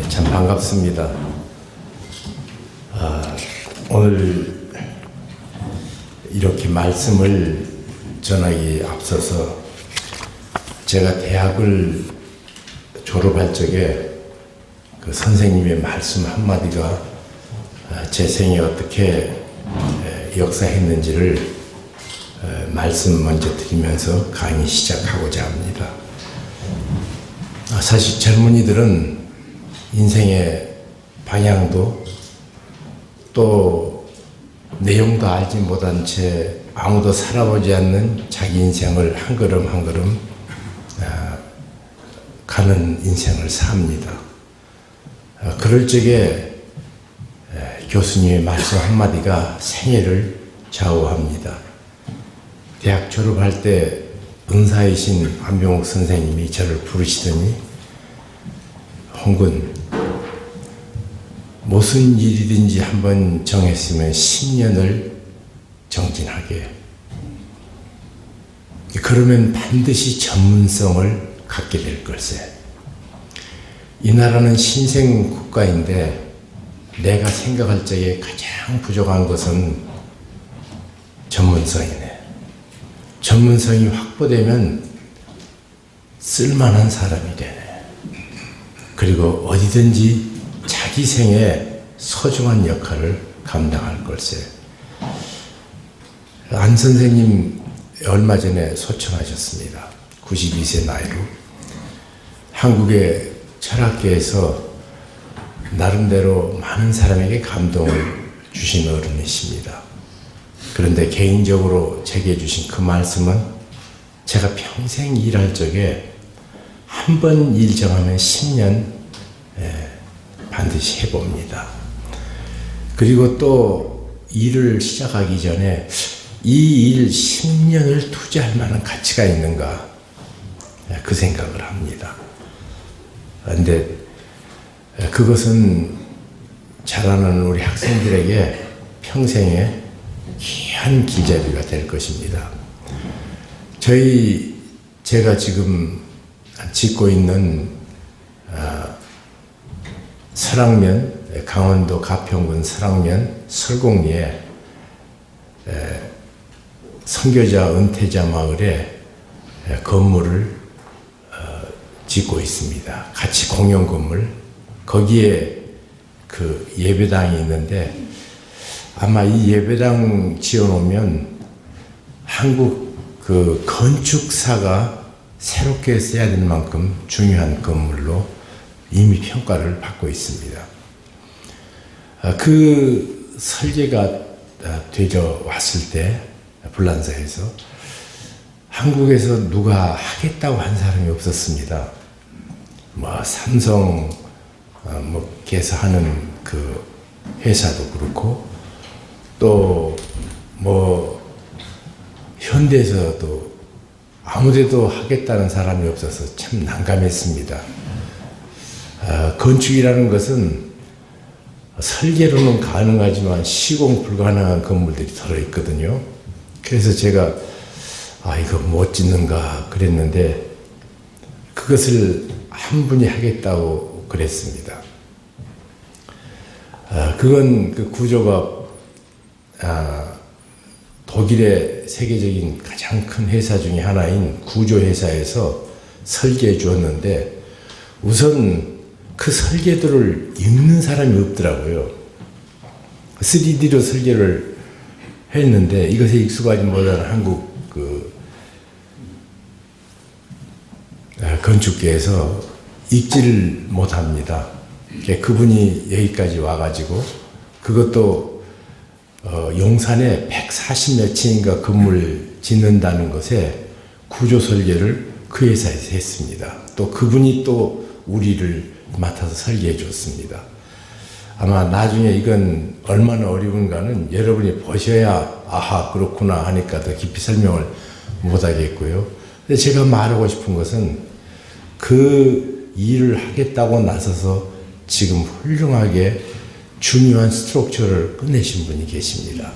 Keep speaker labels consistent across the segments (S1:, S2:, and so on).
S1: 참 반갑습니다. 오늘 이렇게 말씀을 전하기 앞서서 제가 대학을 졸업할 적에 그 선생님의 말씀 한마디가 제 생에 어떻게 역사했는지를 말씀 먼저 드리면서 강의 시작하고자 합니다. 사실 젊은이들은 인생의 방향도 또 내용도 알지 못한 채 아무도 살아보지 않는 자기 인생을 한 걸음 한 걸음 가는 인생을 삽니다. 그럴 적에 교수님의 말씀 한마디가 생애를 좌우합니다. 대학 졸업할 때 은사이신 안병옥 선생님이 저를 부르시더니, 홍군, 무슨 일이든지 한번 정했으면 10년을 정진하게. 그러면 반드시 전문성을 갖게 될 걸세. 이 나라는 신생 국가인데 내가 생각할 적에 가장 부족한 것은 전문성이네. 전문성이 확보되면 쓸만한 사람이 되네. 그리고 어디든지 자기 생에 소중한 역할을 감당할 걸세. 안 선생님 얼마 전에 소천하셨습니다. 92세 나이로. 한국의 철학계에서 나름대로 많은 사람에게 감동을 주신 어른이십니다. 그런데 개인적으로 제게 주신 그 말씀은 제가 평생 일할 적에 한 번 일 정하면 10년 반드시 해봅니다. 그리고 또 일을 시작하기 전에 이 일 10년을 투자할 만한 가치가 있는가, 그 생각을 합니다. 그런데 그것은 자라는 우리 학생들에게 평생에 귀한 길잡이가 될 것입니다. 제가 지금 짓고 있는 설악면, 강원도 가평군 설악면 설곡리에 선교자 은퇴자 마을에 건물을 짓고 있습니다. 같이 공용 건물. 거기에 그 예배당이 있는데 아마 이 예배당 지어놓으면 한국 그 건축사가 새롭게 써야 될 만큼 중요한 건물로 이미 평가를 받고 있습니다. 그 설계가 되져 왔을 때 불란서에서 한국에서 누가 하겠다고 한 사람이 없었습니다. 삼성 개사하는 그 회사도 그렇고 또 현대에서도 아무데도 하겠다는 사람이 없어서 참 난감했습니다. 건축이라는 것은 설계로는 가능하지만 시공 불가능한 건물들이 들어있거든요. 그래서 제가 이거 못 짓는가 그랬는데 그것을 한 분이 하겠다고 그랬습니다. 그건 그 구조가 독일의 세계적인 가장 큰 회사 중에 하나인 구조회사에서 설계해 주었는데 우선 그 설계도를 읽는 사람이 없더라고요. 3D로 설계를 했는데 이것에 익숙하지 못한 한국 건축계에서 읽지를 못합니다. 그분이 여기까지 와가지고 그것도 용산에 140몇 층인가 건물 짓는다는 것에 구조 설계를 그 회사에서 했습니다. 또 그분이 또 우리를 맡아서 설계해 줬습니다. 아마 나중에 이건 얼마나 어려운가는 여러분이 보셔야 아하 그렇구나 하니까 더 깊이 설명을 못 하겠고요. 근데 제가 말하고 싶은 것은 그 일을 하겠다고 나서서 지금 훌륭하게 중요한 스트럭처를 끝내신 분이 계십니다.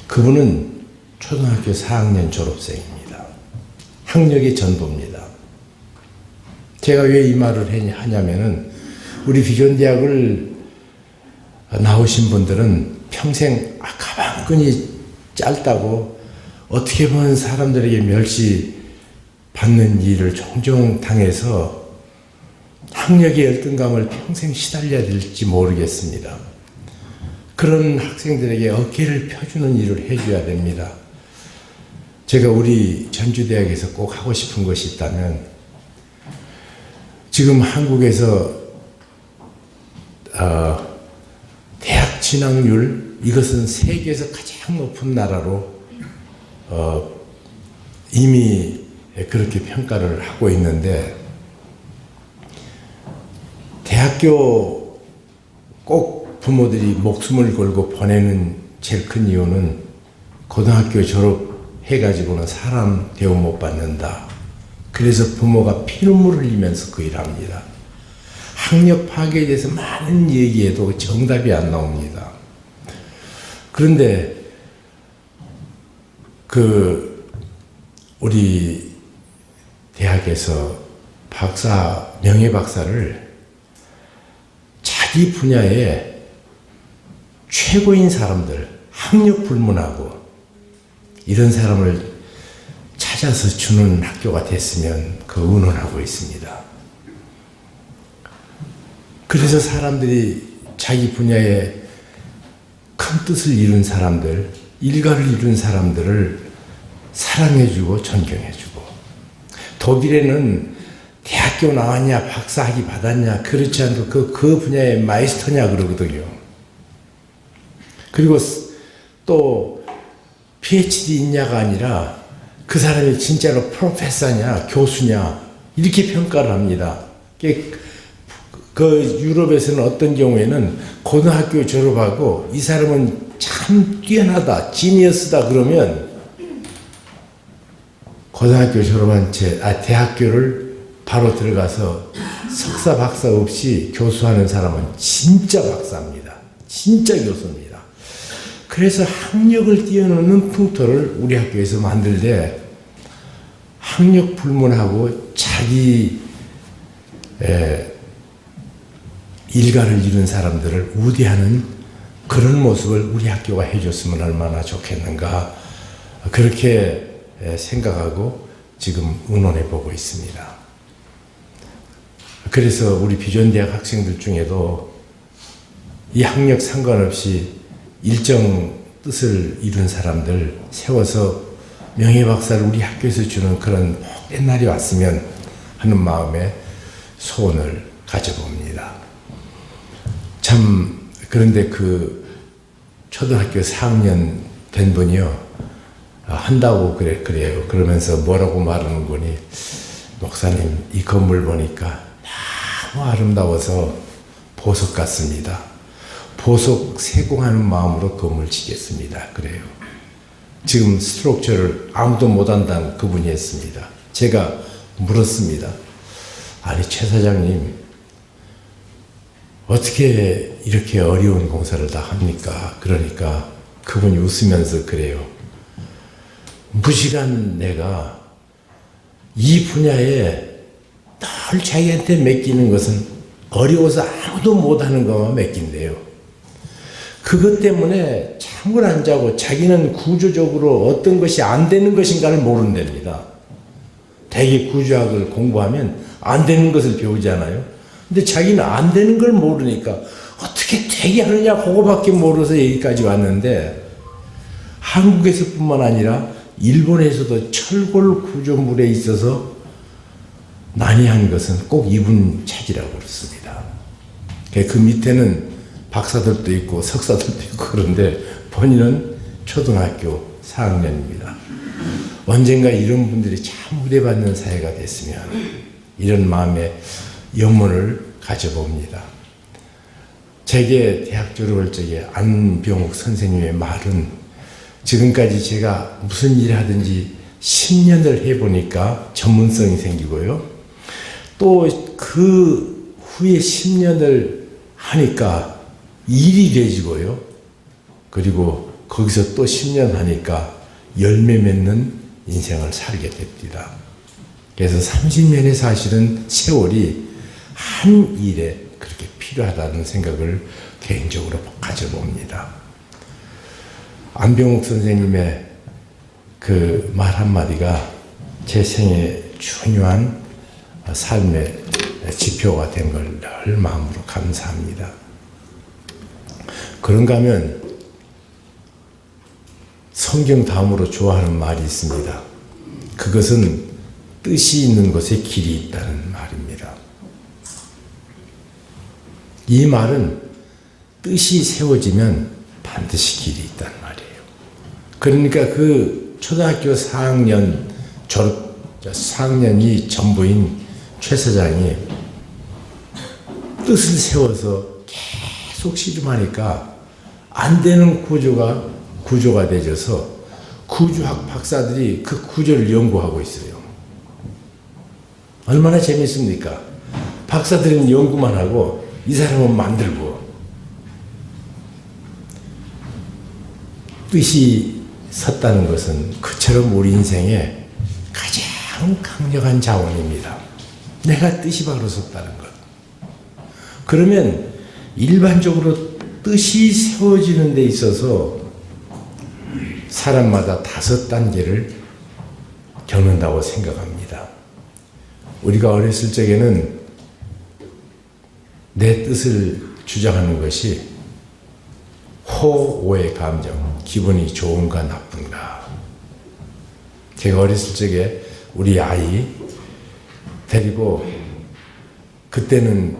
S1: 그분은 초등학교 4학년 졸업생입니다. 학력의 전부입니다. 제가 왜 이 말을 하냐면은 우리 비전대학을 나오신 분들은 평생 가방끈이 짧다고 어떻게 보면 사람들에게 멸시받는 일을 종종 당해서 학력의 열등감을 평생 시달려야 될지 모르겠습니다. 그런 학생들에게 어깨를 펴주는 일을 해줘야 됩니다. 제가 우리 전주대학에서 꼭 하고 싶은 것이 있다면, 지금 한국에서 대학 진학률, 이것은 세계에서 가장 높은 나라로 이미 그렇게 평가를 하고 있는데, 대학교 꼭 부모들이 목숨을 걸고 보내는 제일 큰 이유는 고등학교 졸업해가지고는 사람 대우 못 받는다. 그래서 부모가 피눈물 흘리면서 그 일을 합니다. 학력 파괴에 대해서 많은 얘기해도 정답이 안 나옵니다. 그런데 우리 대학에서 명예박사를 자기 분야에 최고인 사람들, 학력 불문하고 이런 사람을 찾아서 주는 학교가 됐으면 의논하고 있습니다. 그래서 사람들이 자기 분야에 큰 뜻을 이룬 사람들, 일가를 이룬 사람들을 사랑해주고 존경해주고, 독일에는 대학교 나왔냐, 박사학위 받았냐, 그렇지 않고 그 분야의 마이스터냐 그러거든요. 그리고 또 PhD 있냐가 아니라 그 사람이 진짜로 프로페서냐, 교수냐, 이렇게 평가를 합니다. 유럽에서는 어떤 경우에는 고등학교 졸업하고 이 사람은 참 뛰어나다, 지니어스다 그러면 고등학교 졸업한 채 대학교를 바로 들어가서 석사 박사 없이 교수하는 사람은 진짜 박사입니다. 진짜 교수입니다. 그래서 학력을 뛰어넘는 풍토를 우리 학교에서 만들되, 학력 불문하고 자기 일가를 이룬 사람들을 우대하는 그런 모습을 우리 학교가 해줬으면 얼마나 좋겠는가, 그렇게 생각하고 지금 의논해 보고 있습니다. 그래서 우리 비전대학 학생들 중에도 이 학력 상관없이 일정 뜻을 이룬 사람들 세워서 명예박사를 우리 학교에서 주는 그런 복된 날이 왔으면 하는 마음에 소원을 가져봅니다. 참, 그런데 초등학교 4학년 된 분이요, 한다고 그래요. 그러면서 뭐라고 말하는 거니, 목사님, 이 건물 보니까 너무 아름다워서 보석 같습니다. 보석 세공하는 마음으로 건물 짓겠습니다. 그래요. 지금 스트럭처를 아무도 못한다는 그분이 했습니다. 제가 물었습니다. 아니, 최 사장님, 어떻게 이렇게 어려운 공사를 다 합니까? 그러니까 그분이 웃으면서 그래요. 무시간 내가 이 분야에 늘 자기한테 맡기는 것은 어려워서 아무도 못하는 것만 맡긴대요. 그것 때문에 잠을 안 자고 자기는 구조적으로 어떤 것이 안 되는 것인가를 모른답니다. 대개 구조학을 공부하면 안 되는 것을 배우잖아요. 근데 자기는 안 되는 걸 모르니까 어떻게 되게 하느냐 그거밖에 모르서 여기까지 왔는데, 한국에서뿐만 아니라 일본에서도 철골 구조물에 있어서 난해한 것은 꼭 이분 차지라고 그렇습니다. 그 밑에는 박사들도 있고 석사들도 있고 그런데 본인은 초등학교 4학년입니다. 언젠가 이런 분들이 참 우대받는 사회가 됐으면, 이런 마음의 염원을 가져봅니다. 제게 대학 졸업할 적에 안병욱 선생님의 말은, 지금까지 제가 무슨 일을 하든지 10년을 해보니까 전문성이 생기고요, 또 그 후에 10년을 하니까 일이 되지고요, 그리고 거기서 또 10년 하니까 열매 맺는 인생을 살게 됩니다. 그래서 30년의 사실은 세월이 한 일에 그렇게 필요하다는 생각을 개인적으로 가져봅니다. 안병욱 선생님의 그 말 한마디가 제 생에 중요한 삶의 지표가 된 걸 늘 마음으로 감사합니다. 그런가 하면 성경 다음으로 좋아하는 말이 있습니다. 그것은 뜻이 있는 곳에 길이 있다는 말입니다. 이 말은 뜻이 세워지면 반드시 길이 있다는 말이에요. 그러니까 그 초등학교 4학년 졸업 4학년이 전부인 최 사장이 뜻을 세워서 계속 씨름하니까 안 되는 구조가 되져서 구조학 박사들이 그 구조를 연구하고 있어요. 얼마나 재밌습니까? 박사들은 연구만 하고 이 사람은 만들고. 뜻이 섰다는 것은 그처럼 우리 인생에 가장 강력한 자원입니다. 내가 뜻이 바로 섰다는 것. 그러면 일반적으로 뜻이 세워지는 데 있어서 사람마다 5단계를 겪는다고 생각합니다. 우리가 어렸을 적에는 내 뜻을 주장하는 것이 호오의 감정, 기분이 좋은가 나쁜가. 제가 어렸을 적에 우리 아이 데리고 그때는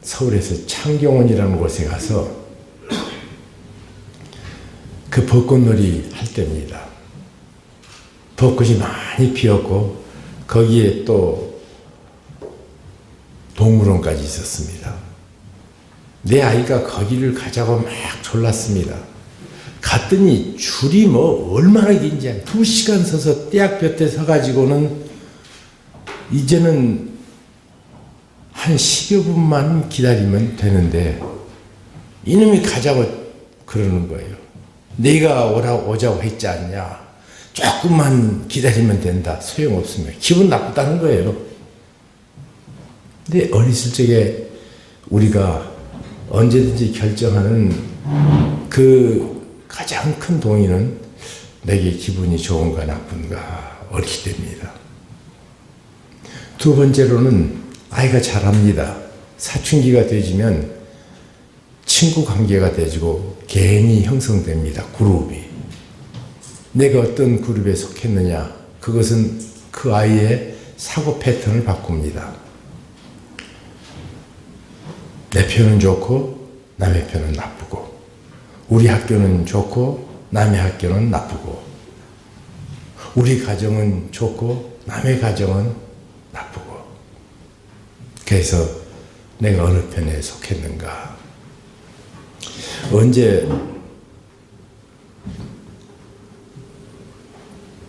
S1: 서울에서 창경원이라는 곳에 가서 그 벚꽃놀이 할 때입니다. 벚꽃이 많이 피었고 거기에 또 동물원까지 있었습니다. 내 아이가 거기를 가자고 막 졸랐습니다. 갔더니 줄이 얼마나 긴지 2시간 서서 떼약 볕에 서가지고는 이제는 한 10여 분만 기다리면 되는데 이놈이 가자고 그러는 거예요. 내가 오자고 했지 않냐. 조금만 기다리면 된다. 소용없으면. 기분 나쁘다는 거예요. 근데 어렸을 적에 우리가 언제든지 결정하는 그 가장 큰 동의는 내게 기분이 좋은가 나쁜가 어릴 때입니다. 두 번째로는 아이가 자랍니다. 사춘기가 되지면 친구 관계가 되지고 개인이 형성됩니다. 그룹이. 내가 어떤 그룹에 속했느냐 그것은 그 아이의 사고 패턴을 바꿉니다. 내 편은 좋고 남의 편은 나쁘고 우리 학교는 좋고 남의 학교는 나쁘고 우리 가정은 좋고 남의 가정은 나쁘고 그래서 내가 어느 편에 속했는가. 언제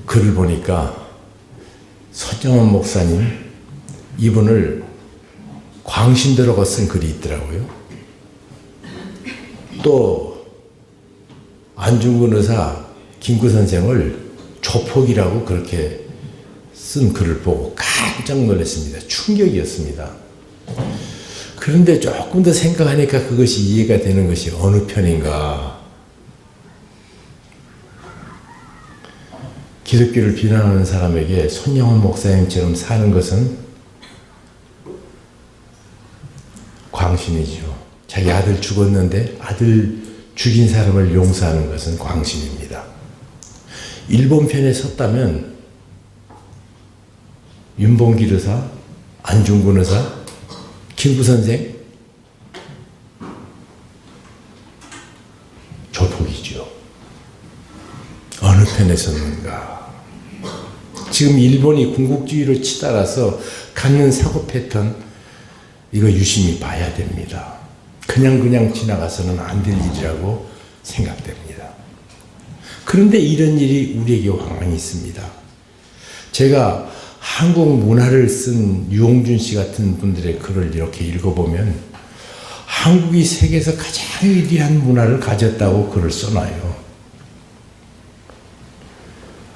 S1: 글을 보니까 손정원 목사님 이분을 광신도라고 쓴 글이 있더라고요. 또 안중근 의사 김구 선생을 조폭이라고 그렇게 쓴 글을 보고 깜짝 놀랐습니다. 충격이었습니다. 그런데 조금 더 생각하니까 그것이 이해가 되는 것이 어느 편인가. 기독교를 비난하는 사람에게 손영원 목사님처럼 사는 것은 광신이죠. 자기 아들 죽었는데 아들 죽인 사람을 용서하는 것은 광신입니다. 일본 편에 섰다면 윤봉길 의사, 안중근 의사, 김구 선생 조폭이죠. 어느 편에 섰는가. 지금 일본이 군국주의로 치달아서 갖는 사고 패턴 이거 유심히 봐야 됩니다. 그냥 지나가서는 안 될 일이라고 생각됩니다. 그런데 이런 일이 우리에게 왕왕 있습니다. 제가 한국 문화를 쓴 유홍준 씨 같은 분들의 글을 이렇게 읽어보면 한국이 세계에서 가장 위대한 문화를 가졌다고 글을 써놔요.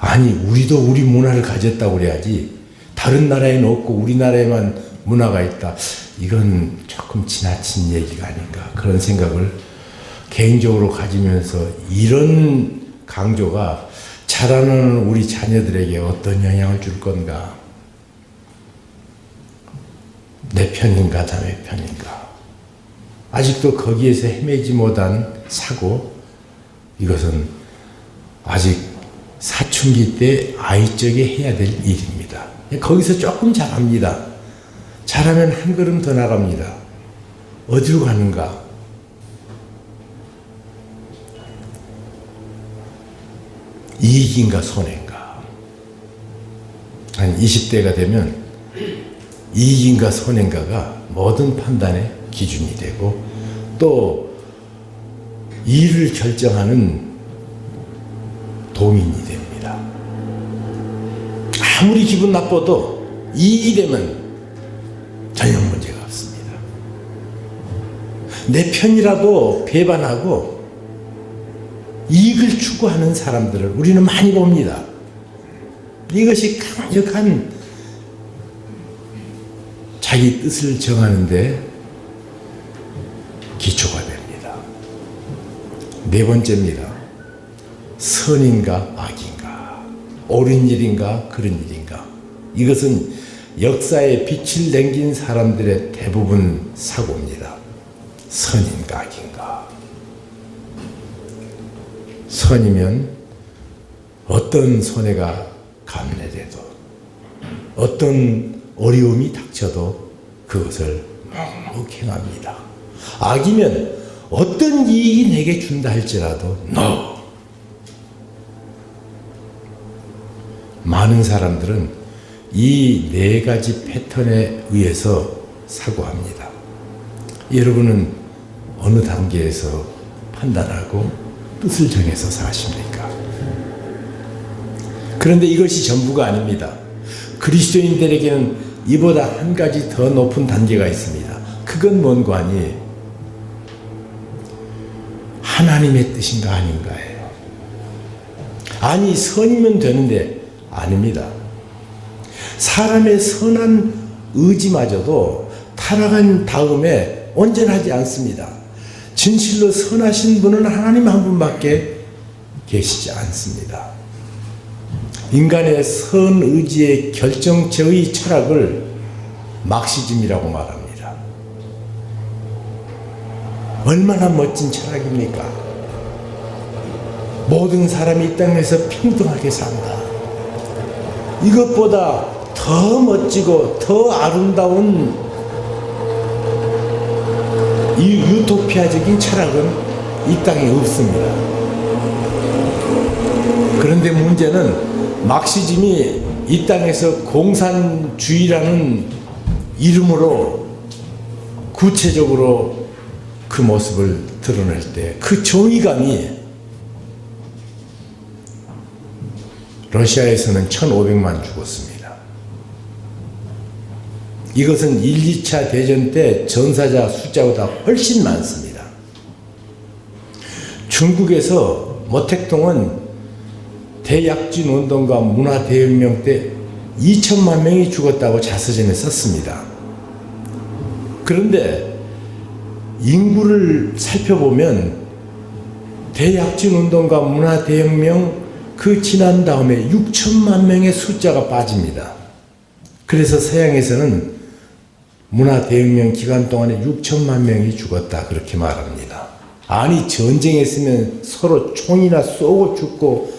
S1: 아니 우리도 우리 문화를 가졌다고 그래야지 다른 나라에는 없고 우리나라에만 문화가 있다. 이건 조금 지나친 얘기가 아닌가 그런 생각을 개인적으로 가지면서 이런 강조가 자라는 우리 자녀들에게 어떤 영향을 줄 건가? 내 편인가 남의 편인가? 아직도 거기에서 헤매지 못한 사고, 이것은 아직 사춘기 때 아이적에 해야 될 일입니다. 거기서 조금 잘합니다. 잘하면 한 걸음 더 나갑니다. 어디로 가는가? 이익인가 손해인가? 한 20대가 되면 이익인가 손해인가가 모든 판단의 기준이 되고 또 일을 결정하는 도민이 됩니다. 아무리 기분 나빠도 이익이 되면 전혀 문제가 없습니다. 내 편이라도 배반하고 이익을 추구하는 사람들을 우리는 많이 봅니다. 이것이 강력한 자기 뜻을 정하는데 기초가 됩니다. 네 번째입니다. 선인가 악인가, 옳은 일인가 그른 일인가. 이것은 역사에 빛을 남긴 사람들의 대부분 사고입니다. 선인가 악인가. 선이면 어떤 손해가 감내돼도 어떤 어려움이 닥쳐도 그것을 묵묵히 행합니다. 악이면 어떤 이익이 내게 준다 할지라도 NO. 많은 사람들은 이 네 가지 패턴에 의해서 사고합니다. 여러분은 어느 단계에서 판단하고 뜻을 정해서 사십니까? 그런데 이것이 전부가 아닙니다. 그리스도인들에게는 이보다 한 가지 더 높은 단계가 있습니다. 그건 뭔가 하니 하나님의 뜻인가 아닌가예요. 아니 선이면 되는데 아닙니다. 사람의 선한 의지마저도 타락한 다음에 온전하지 않습니다. 진실로 선하신 분은 하나님 한 분밖에 계시지 않습니다. 인간의 선의지의 결정체의 철학을 막시즘이라고 말합니다. 얼마나 멋진 철학입니까? 모든 사람이 이 땅에서 평등하게 산다. 이것보다 더 멋지고 더 아름다운 이 유토피아적인 철학은 이 땅에 없습니다. 그런데 문제는 막시즘이 이 땅에서 공산주의라는 이름으로 구체적으로 그 모습을 드러낼 때 그 정의감이 러시아에서는 1,500만 죽었습니다. 이것은 1, 2차 대전 때 전사자 숫자보다 훨씬 많습니다. 중국에서 모택동은 대약진 운동과 문화대혁명 때 2천만 명이 죽었다고 자서전에 썼습니다. 그런데 인구를 살펴보면 대약진 운동과 문화대혁명 그 지난 다음에 6천만 명의 숫자가 빠집니다. 그래서 서양에서는 문화대혁명 기간 동안에 6천만 명이 죽었다 그렇게 말합니다. 아니 전쟁했으면 서로 총이나 쏘고 죽고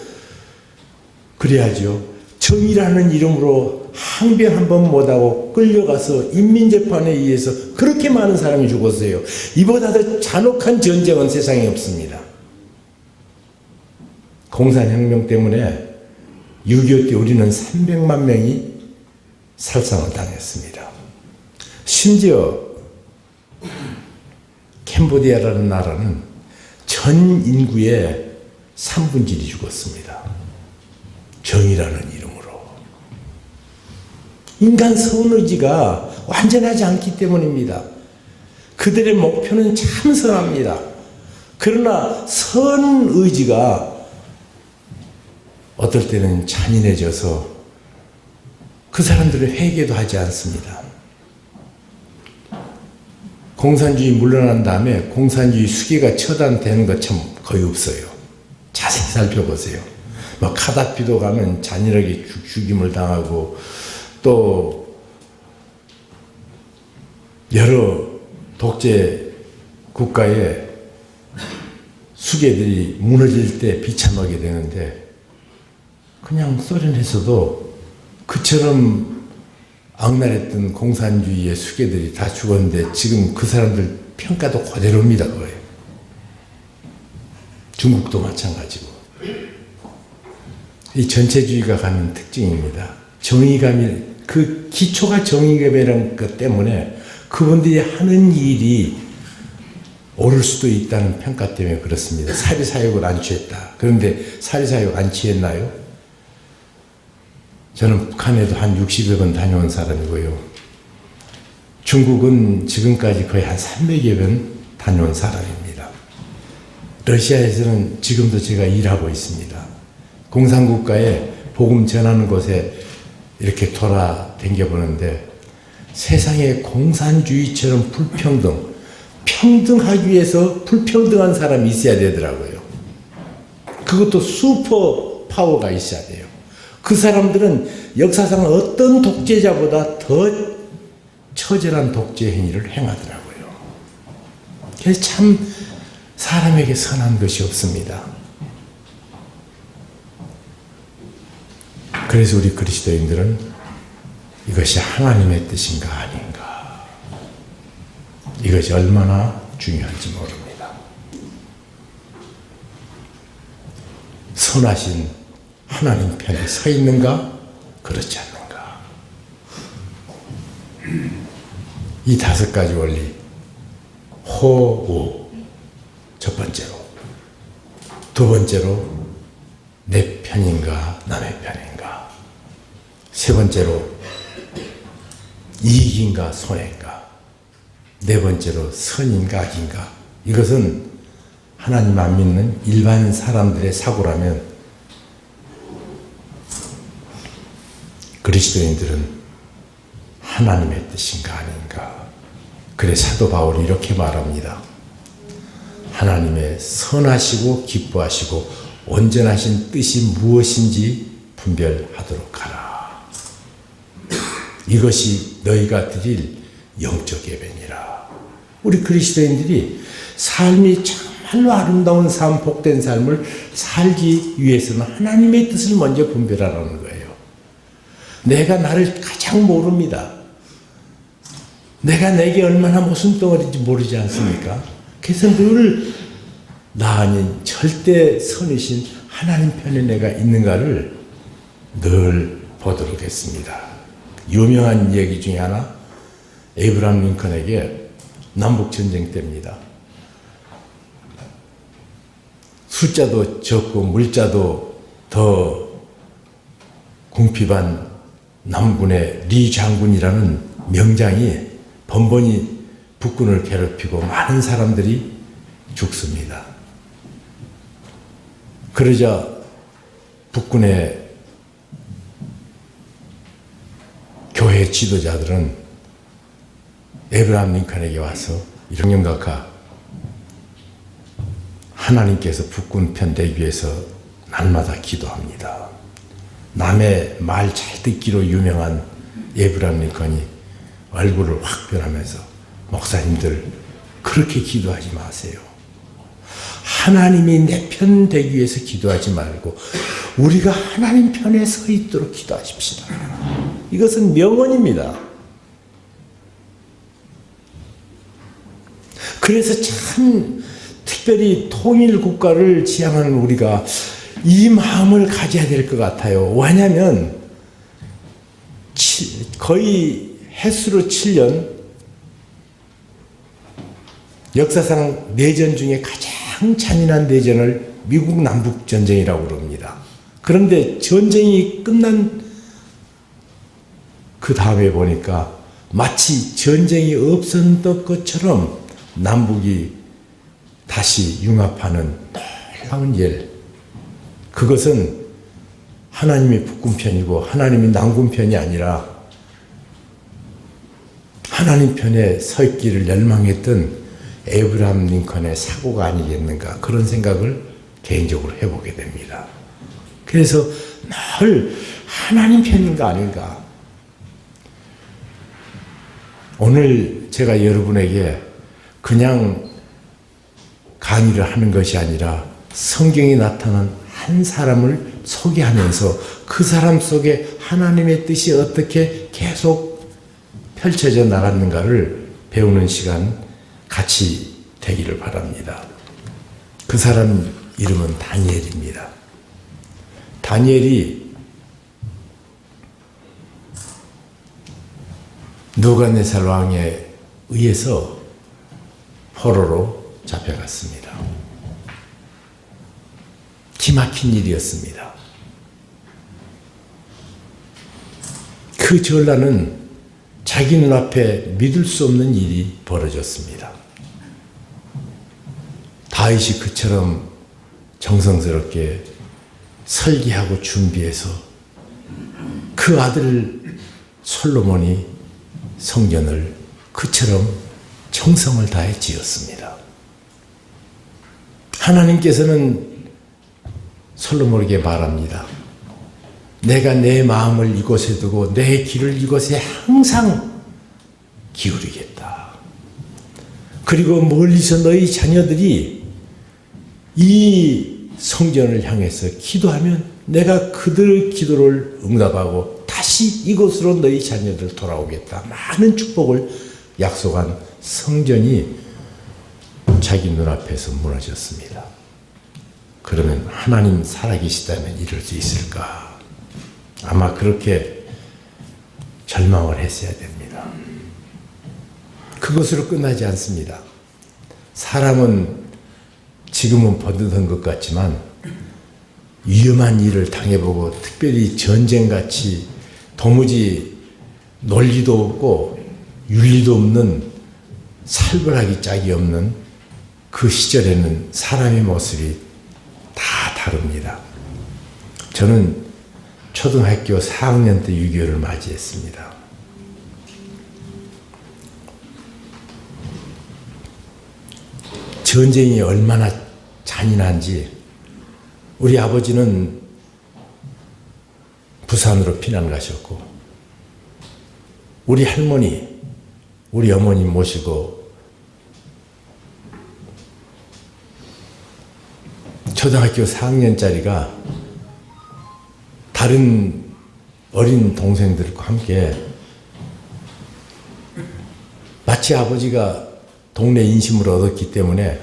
S1: 그래야죠. 정의라는 이름으로 항변 한 번 못하고 끌려가서 인민재판에 의해서 그렇게 많은 사람이 죽었어요. 이보다 더 잔혹한 전쟁은 세상에 없습니다. 공산혁명 때문에 6.25 때 우리는 300만 명이 살상을 당했습니다. 심지어 캄보디아라는 나라는 전 인구의 3분질이 죽었습니다. 정의라는 이름으로. 인간 선의지가 완전하지 않기 때문입니다. 그들의 목표는 참 선합니다. 그러나 선의지가 어떨 때는 잔인해져서 그 사람들을 회개도 하지 않습니다. 공산주의 물러난 다음에 공산주의 수계가 처단되는 것 참 거의 없어요. 자세히 살펴보세요. 뭐 카다피도 가면 잔인하게 죽임을 당하고 또 여러 독재 국가의 수계들이 무너질 때 비참하게 되는데 그냥 소련에서도 그처럼 악랄했던 공산주의의 수계들이 다 죽었는데 지금 그 사람들 평가도 그대로입니다. 거예요. 중국도 마찬가지고. 이 전체주의가 갖는 특징입니다. 정의감이, 그 기초가 정의감이라는 것 때문에 그분들이 하는 일이 옳을 수도 있다는 평가 때문에 그렇습니다. 사리사욕을 안 취했다. 그런데 사리사욕 안 취했나요? 저는 북한에도 한 60여 번 다녀온 사람이고요. 중국은 지금까지 거의 한 300여 번 다녀온 사람입니다. 러시아에서는 지금도 제가 일하고 있습니다. 공산국가에 복음 전하는 곳에 이렇게 돌아다녀 보는데 세상에 공산주의처럼 불평등, 평등하기 위해서 불평등한 사람이 있어야 되더라고요. 그것도 슈퍼 파워가 있어야 돼요. 그 사람들은 역사상 어떤 독재자보다 더 처절한 독재 행위를 행하더라고요. 그래서 참 사람에게 선한 것이 없습니다. 그래서 우리 그리스도인들은 이것이 하나님의 뜻인가 아닌가, 이것이 얼마나 중요한지 모릅니다. 선하신 하나님 편에 서 있는가, 그렇지 않는가. 이 5가지 원리, 호우, 첫 번째로. 두 번째로, 내 편인가 남의 편인가. 세 번째로, 이익인가 손해인가. 네 번째로, 선인가 악인가. 이것은 하나님 안 믿는 일반 사람들의 사고라면 그리스도인들은 하나님의 뜻인가 아닌가. 그래 사도 바울이 이렇게 말합니다. 하나님의 선하시고 기뻐하시고 온전하신 뜻이 무엇인지 분별하도록 하라. 이것이 너희가 드릴 영적 예배니라. 우리 그리스도인들이 삶이 정말로 아름다운 삶, 복된 삶을 살기 위해서는 하나님의 뜻을 먼저 분별하라는 거예요. 내가 나를 가장 모릅니다. 내가 내게 얼마나 무슨 덩어리인지 모르지 않습니까? 그래서 늘 나 아닌 절대 선이신 하나님 편에 내가 있는가를 늘 보도록 했습니다. 유명한 얘기 중에 하나, 에이브라함 링컨에게 남북전쟁 때입니다. 숫자도 적고 물자도 더 궁핍한 남군의 리 장군이라는 명장이 번번이 북군을 괴롭히고 많은 사람들이 죽습니다. 그러자 북군의 교회 지도자들은 에이브라함 링컨에게 와서 이런 각하, 하나님께서 북군 편 되기 위해서 날마다 기도합니다. 남의 말 잘 듣기로 유명한 에이브라함 링컨이 얼굴을 확 변하면서, 목사님들 그렇게 기도하지 마세요. 하나님이 내 편 되기 위해서 기도하지 말고 우리가 하나님 편에 서 있도록 기도하십시다. 이것은 명언입니다. 그래서 참 특별히 통일 국가를 지향하는 우리가 이 마음을 가져야 될 것 같아요. 왜냐하면 거의 횟수로 7년, 역사상 내전 중에 가장 잔인한 내전을 미국 남북 전쟁이라고 그럽니다. 그런데 전쟁이 끝난 그 다음에 보니까 마치 전쟁이 없었던 것처럼 남북이 다시 융합하는 놀라운 일. 그것은 하나님이 북군 편이고 하나님이 남군 편이 아니라 하나님 편에 서 있기를 열망했던 에이브라함 링컨의 사고가 아니겠는가, 그런 생각을 개인적으로 해보게 됩니다. 그래서 늘 하나님 편인가 아닌가. 오늘 제가 여러분에게 그냥 강의를 하는 것이 아니라 성경에 나타난 한 사람을 소개하면서 그 사람 속에 하나님의 뜻이 어떻게 계속 펼쳐져 나갔는가를 배우는 시간 같이 되기를 바랍니다. 그 사람 이름은 다니엘입니다. 다니엘이 느부갓네살 왕에 의해서 포로로 잡혀갔습니다. 기막힌 일이었습니다. 그 전라는 자기 눈앞에 믿을 수 없는 일이 벌어졌습니다. 다윗이 그처럼 정성스럽게 설계하고 준비해서 그 아들 솔로몬이 성전을 그처럼 정성을 다해 지었습니다. 하나님께서는 솔로몬에게 말합니다. 내가 내 마음을 이곳에 두고 내 길을 이곳에 항상 기울이겠다. 그리고 멀리서 너희 자녀들이 이 성전을 향해서 기도하면 내가 그들의 기도를 응답하고 다시 이곳으로 너희 자녀들 돌아오겠다. 많은 축복을 약속한 성전이 자기 눈앞에서 무너졌습니다. 그러면 하나님 살아계시다면 이럴 수 있을까? 아마 그렇게 절망을 했어야 됩니다. 그것으로 끝나지 않습니다. 사람은 지금은 버릇한 것 같지만 위험한 일을 당해보고 특별히 전쟁같이 도무지 논리도 없고 윤리도 없는 살벌하기 짝이 없는 그 시절에는 사람의 모습이 다 다릅니다. 저는 초등학교 4학년 때 6.25를 맞이했습니다. 전쟁이 얼마나 잔인한지 우리 아버지는 부산으로 피난 가셨고 우리 할머니, 우리 어머니 모시고 초등학교 4학년짜리가 다른 어린 동생들과 함께 마치 아버지가 동네 인심을 얻었기 때문에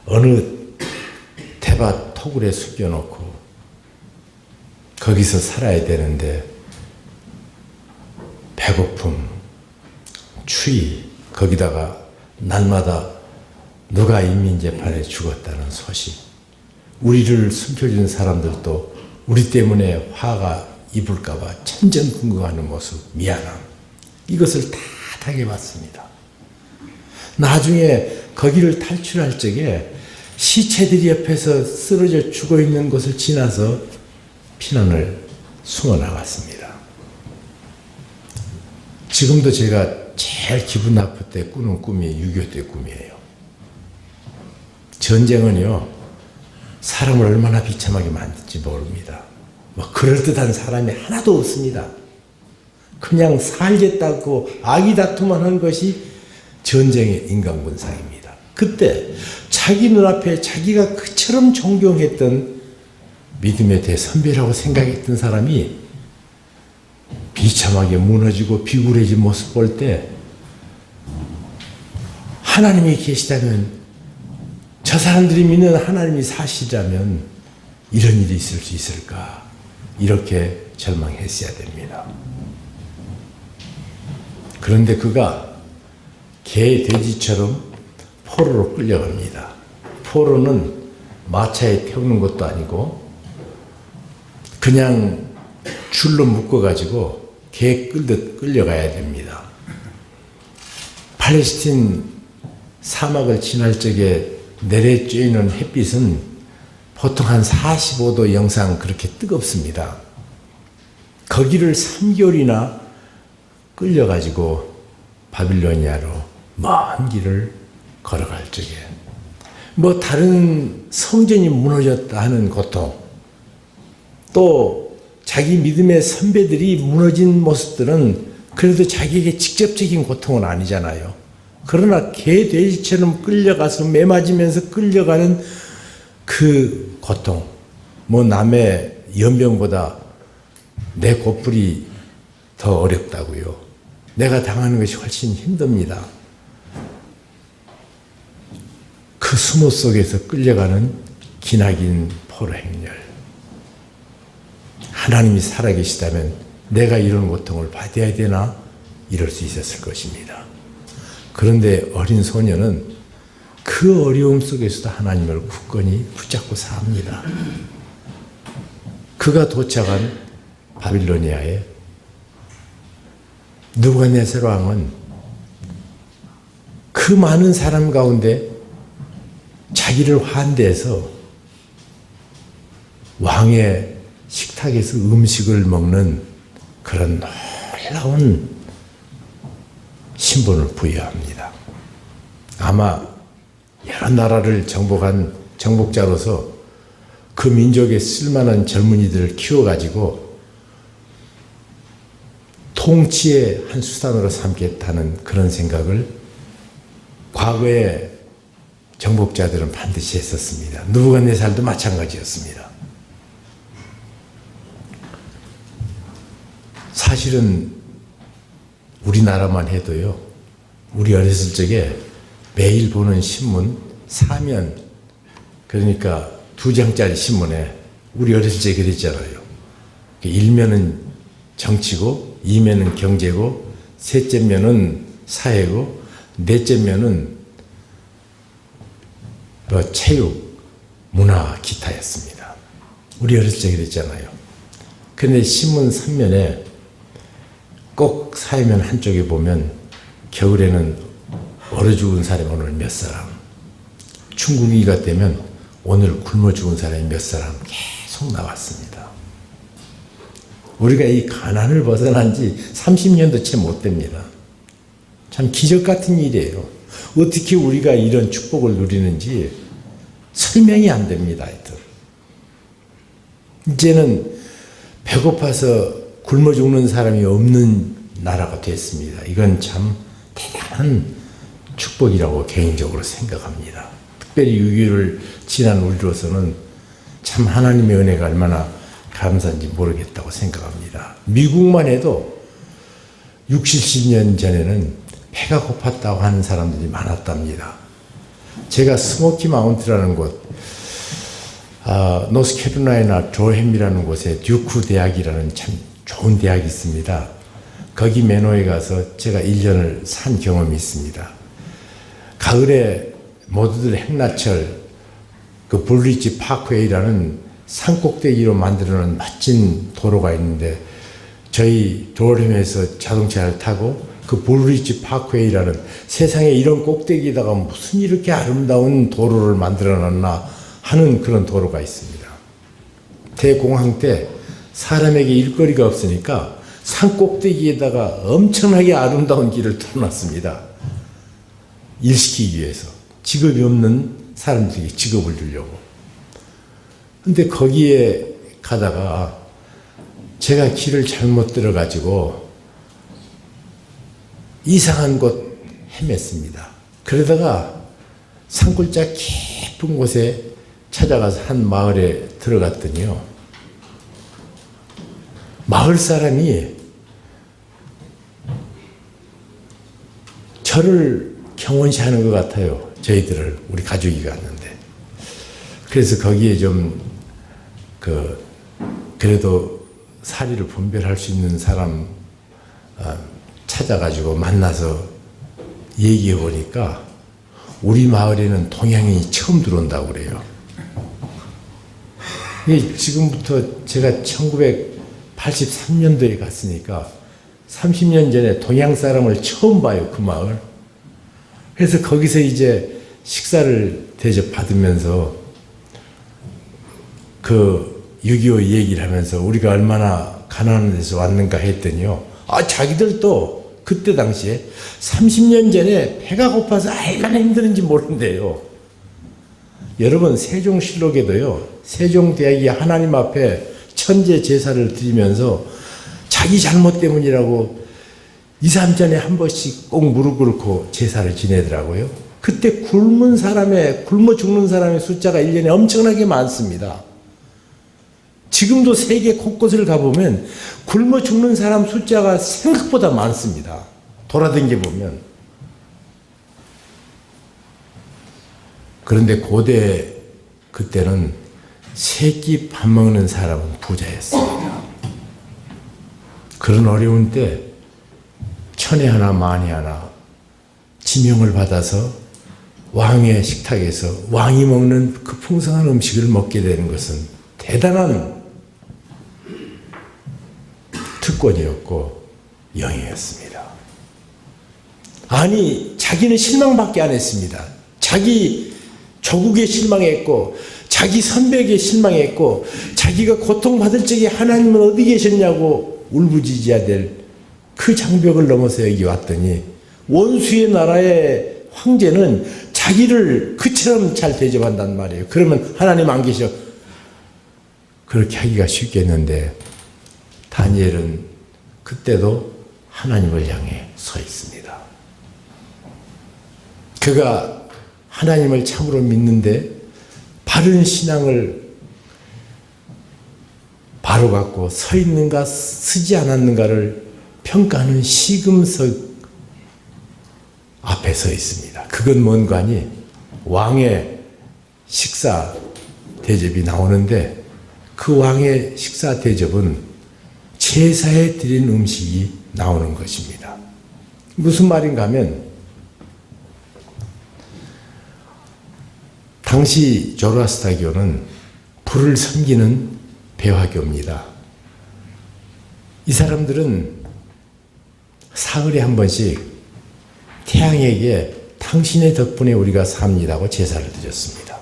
S1: 어느 대밭 토굴에 숨겨놓고 거기서 살아야 되는데 배고픔, 추위, 거기다가 날마다 누가 인민재판에 죽었다는 소식, 우리를 숨겨준 사람들도 우리 때문에 화가 입을까봐 천전긍긍하는 모습, 미안함, 이것을 다 당해봤습니다. 나중에 거기를 탈출할 적에 시체들이 옆에서 쓰러져 죽어있는 곳을 지나서 피난을 숨어 나갔습니다. 지금도 제가 제일 기분 나쁠 때 꾸는 꿈이 6.25 때 꿈이에요. 전쟁은요, 사람을 얼마나 비참하게 만든지 모릅니다. 뭐 그럴듯한 사람이 하나도 없습니다. 그냥 살겠다고 아기다투만 한 것이 전쟁의 인간군상입니다. 그때 자기 눈앞에 자기가 그처럼 존경했던 믿음의 대선배라고 생각했던 사람이 비참하게 무너지고 비굴해진 모습 볼 때 하나님이 계시다면, 저 사람들이 믿는 하나님이 사실이라면 이런 일이 있을 수 있을까? 이렇게 절망했어야 됩니다. 그런데 그가 개, 돼지처럼 포로로 끌려갑니다. 포로는 마차에 태우는 것도 아니고 그냥 줄로 묶어가지고 개 끌듯 끌려가야 됩니다. 팔레스틴 사막을 지날 적에 내려쬐는 햇빛은 보통 한 45도 영상 그렇게 뜨겁습니다. 거기를 3개월이나 끌려가지고 바빌로니아로 먼 길을 걸어갈 적에 뭐 다른 성전이 무너졌다 하는 고통, 또 자기 믿음의 선배들이 무너진 모습들은 그래도 자기에게 직접적인 고통은 아니잖아요. 그러나 개 돼지처럼 끌려가서 매맞으면서 끌려가는 그 고통, 뭐 남의 연병보다 내 고풀이 더 어렵다고요. 내가 당하는 것이 훨씬 힘듭니다. 그 수모 속에서 끌려가는 기나긴 포로 행렬. 하나님이 살아계시다면 내가 이런 고통을 받아야 되나? 이럴 수 있었을 것입니다. 그런데 어린 소녀는 그 어려움 속에서도 하나님을 굳건히 붙잡고 삽니다. 그가 도착한 바빌로니아에 느부갓네살 왕은 그 많은 사람 가운데 자기를 환대해서 왕의 식탁에서 음식을 먹는 그런 놀라운 신분을 부여합니다. 아마 여러 나라를 정복한 정복자로서 그 민족에 쓸만한 젊은이들을 키워가지고 통치의 한 수단으로 삼겠다는 그런 생각을 과거에 정복자들은 반드시 했었습니다. 느부갓네살도 마찬가지였습니다. 사실은 우리나라만 해도요, 우리 어렸을 적에 매일 보는 신문 사면, 그러니까 2장짜리 신문에 우리 어렸을 적에 그랬잖아요. 1면은 정치고, 2면은 경제고, 셋째 면은 사회고, 넷째 면은 체육, 문화, 기타였습니다. 우리 어렸을 적에 그랬잖아요. 근데 신문 3면에 꼭 사회면 한쪽에 보면 겨울에는 얼어 죽은 사람이 오늘 몇 사람, 춘국이가 되면 오늘 굶어 죽은 사람이 몇 사람 계속 나왔습니다. 우리가 이 가난을 벗어난 지 30년도 채 못 됩니다. 참 기적 같은 일이에요. 어떻게 우리가 이런 축복을 누리는지 설명이 안 됩니다. 하여튼. 이제는 배고파서 굶어 죽는 사람이 없는 나라가 됐습니다. 이건 참 대단한 축복이라고 개인적으로 생각합니다. 특별히 6.25를 지난 우리로서는 참 하나님의 은혜가 얼마나 감사한지 모르겠다고 생각합니다. 미국만 해도 60, 70년 전에는 배가 고팠다고 하는 사람들이 많았답니다. 제가 스모키 마운트라는 곳, 노스캐롤라이나 조햄이라는 곳에 듀크 대학이라는 참 좋은 대학이 있습니다. 거기 매너에 가서 제가 1년을 산 경험이 있습니다. 가을에 모두들 행라철 그 블리지 파크웨이라는 산꼭대기로 만들어놓은 멋진 도로가 있는데 저희 도어램에서 자동차를 타고 그 블리지 파크웨이라는 세상에 이런 꼭대기에다가 무슨 이렇게 아름다운 도로를 만들어놨나 하는 그런 도로가 있습니다. 대공황 때 사람에게 일거리가 없으니까 산 꼭대기에다가 엄청나게 아름다운 길을 뚫어놨습니다. 일시키기 위해서. 직업이 없는 사람들에게 직업을 주려고. 근데 거기에 가다가 제가 길을 잘못 들어가지고 이상한 곳 헤맸습니다. 그러다가 산골짜 깊은 곳에 찾아가서 한 마을에 들어갔더니요. 마을 사람이 저를 경원시하는 것 같아요. 저희들을, 우리 가족이 갔는데. 그래서 거기에 좀 그래도 사리를 분별할 수 있는 사람 찾아가지고 만나서 얘기해 보니까 우리 마을에는 동양인이 처음 들어온다고 그래요. 지금부터 제가 1983년도에 갔으니까 30년 전에 동양 사람을 처음 봐요, 그 마을. 그래서 거기서 이제 식사를 대접받으면서 그 6.25 얘기를 하면서 우리가 얼마나 가난한 데서 왔는가 했더니요. 자기들도 그때 당시에 30년 전에 배가 고파서 얼마나 힘드는지 모르는데요. 여러분 세종실록에도요. 세종대왕이 하나님 앞에 천재 제사를 드리면서 자기 잘못 때문이라고 2, 3년에 한 번씩 꼭 무릎 꿇고 제사를 지내더라고요. 그때 굶어 죽는 사람의 숫자가 1년에 엄청나게 많습니다. 지금도 세계 곳곳을 가보면 굶어 죽는 사람 숫자가 생각보다 많습니다. 돌아다녀 보면. 그런데 고대 그때는 세 끼 밥 먹는 사람은 부자였습니다. 그런 어려운 때 천에 하나 만에 하나 지명을 받아서 왕의 식탁에서 왕이 먹는 그 풍성한 음식을 먹게 되는 것은 대단한 특권이었고 영예였습니다. 아니 자기는 실망밖에 안 했습니다. 자기 조국에 실망했고 자기 선배에게 실망했고 자기가 고통받을 적에 하나님은 어디 계셨냐고 울부짖어야 될 그 장벽을 넘어서 여기 왔더니 원수의 나라의 황제는 자기를 그처럼 잘 대접한단 말이에요. 그러면 하나님 안 계셔. 그렇게 하기가 쉽겠는데 다니엘은 그때도 하나님을 향해 서 있습니다. 그가 하나님을 참으로 믿는데 바른 신앙을 바로 갖고 서 있는가 서지 않았는가를 평가하는 시금석 앞에 서 있습니다. 그건 뭔가니 왕의 식사 대접이 나오는데 그 왕의 식사 대접은 제사에 드린 음식이 나오는 것입니다. 무슨 말인가 하면 당시 조로아스타교는 불을 섬기는 배화교입니다. 이 사람들은 사흘에 한 번씩 태양에게 당신의 덕분에 우리가 삽니다고 제사를 드렸습니다.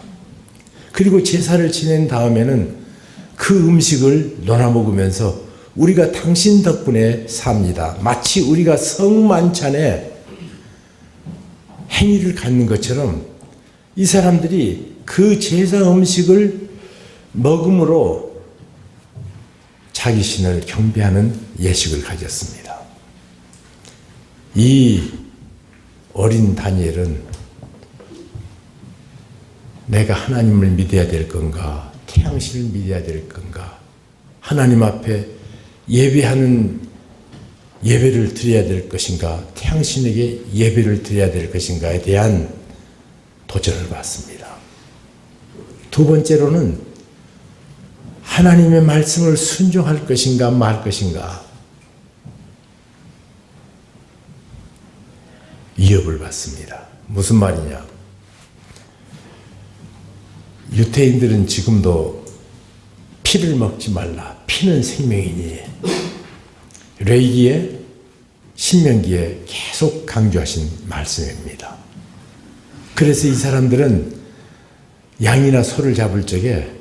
S1: 그리고 제사를 지낸 다음에는 그 음식을 나눠 먹으면서 우리가 당신 덕분에 삽니다. 마치 우리가 성만찬에 행위를 갖는 것처럼 이 사람들이 그 제사 음식을 먹음으로 자기 신을 경배하는 예식을 가졌습니다. 이 어린 다니엘은 내가 하나님을 믿어야 될 건가, 태양신을 믿어야 될 건가, 하나님 앞에 예배를 드려야 될 것인가, 태양신에게 예배를 드려야 될 것인가에 대한 도전을 받습니다. 두 번째로는 하나님의 말씀을 순종할 것인가 말 것인가 위협을 받습니다. 무슨 말이냐? 유태인들은 지금도 피를 먹지 말라. 피는 생명이니. 레위기에 신명기에 계속 강조하신 말씀입니다. 그래서 이 사람들은 양이나 소를 잡을 적에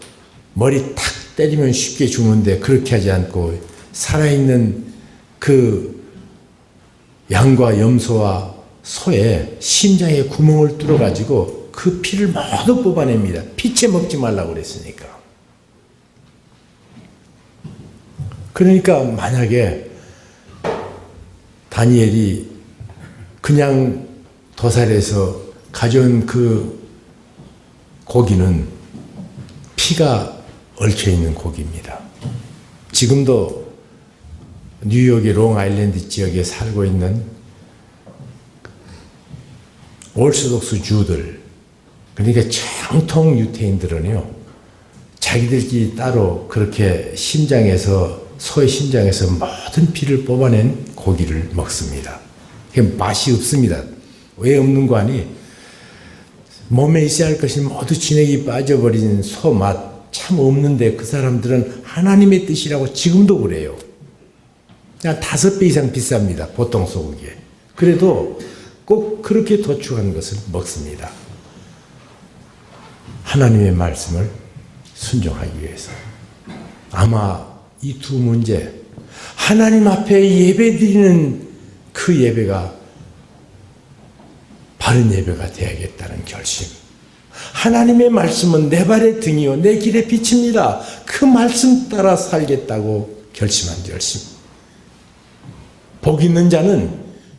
S1: 머리 탁 때리면 쉽게 죽는데 그렇게 하지 않고 살아있는 그 양과 염소와 소의 심장에 구멍을 뚫어가지고 그 피를 모두 뽑아냅니다. 피채 먹지 말라고 그랬으니까. 그러니까 만약에 다니엘이 그냥 도살해서 가져온 그 고기는 피가 얽혀있는 고기입니다. 지금도 뉴욕의 롱아일랜드 지역에 살고 있는 오르소독스 주들, 그러니까 정통 유태인들은요, 자기들끼리 따로 그렇게 소의 심장에서 모든 피를 뽑아낸 고기를 먹습니다. 그게 맛이 없습니다. 왜 없는 거 아니? 몸에 있어야 할 것이 모두 진액이 빠져버린 소 맛 참 없는데 그 사람들은 하나님의 뜻이라고 지금도 그래요. 그냥 5배 이상 비쌉니다. 보통 소고기에. 그래도 꼭 그렇게 도축한 것을 먹습니다. 하나님의 말씀을 순종하기 위해서. 아마 이 두 문제, 하나님 앞에 예배드리는 그 그 예배가 바른 예배가 되어야겠다는 결심. 하나님의 말씀은 내 발의 등이요 내 길의 빛입니다. 그 말씀 따라 살겠다고 결심한 결심. 복 있는 자는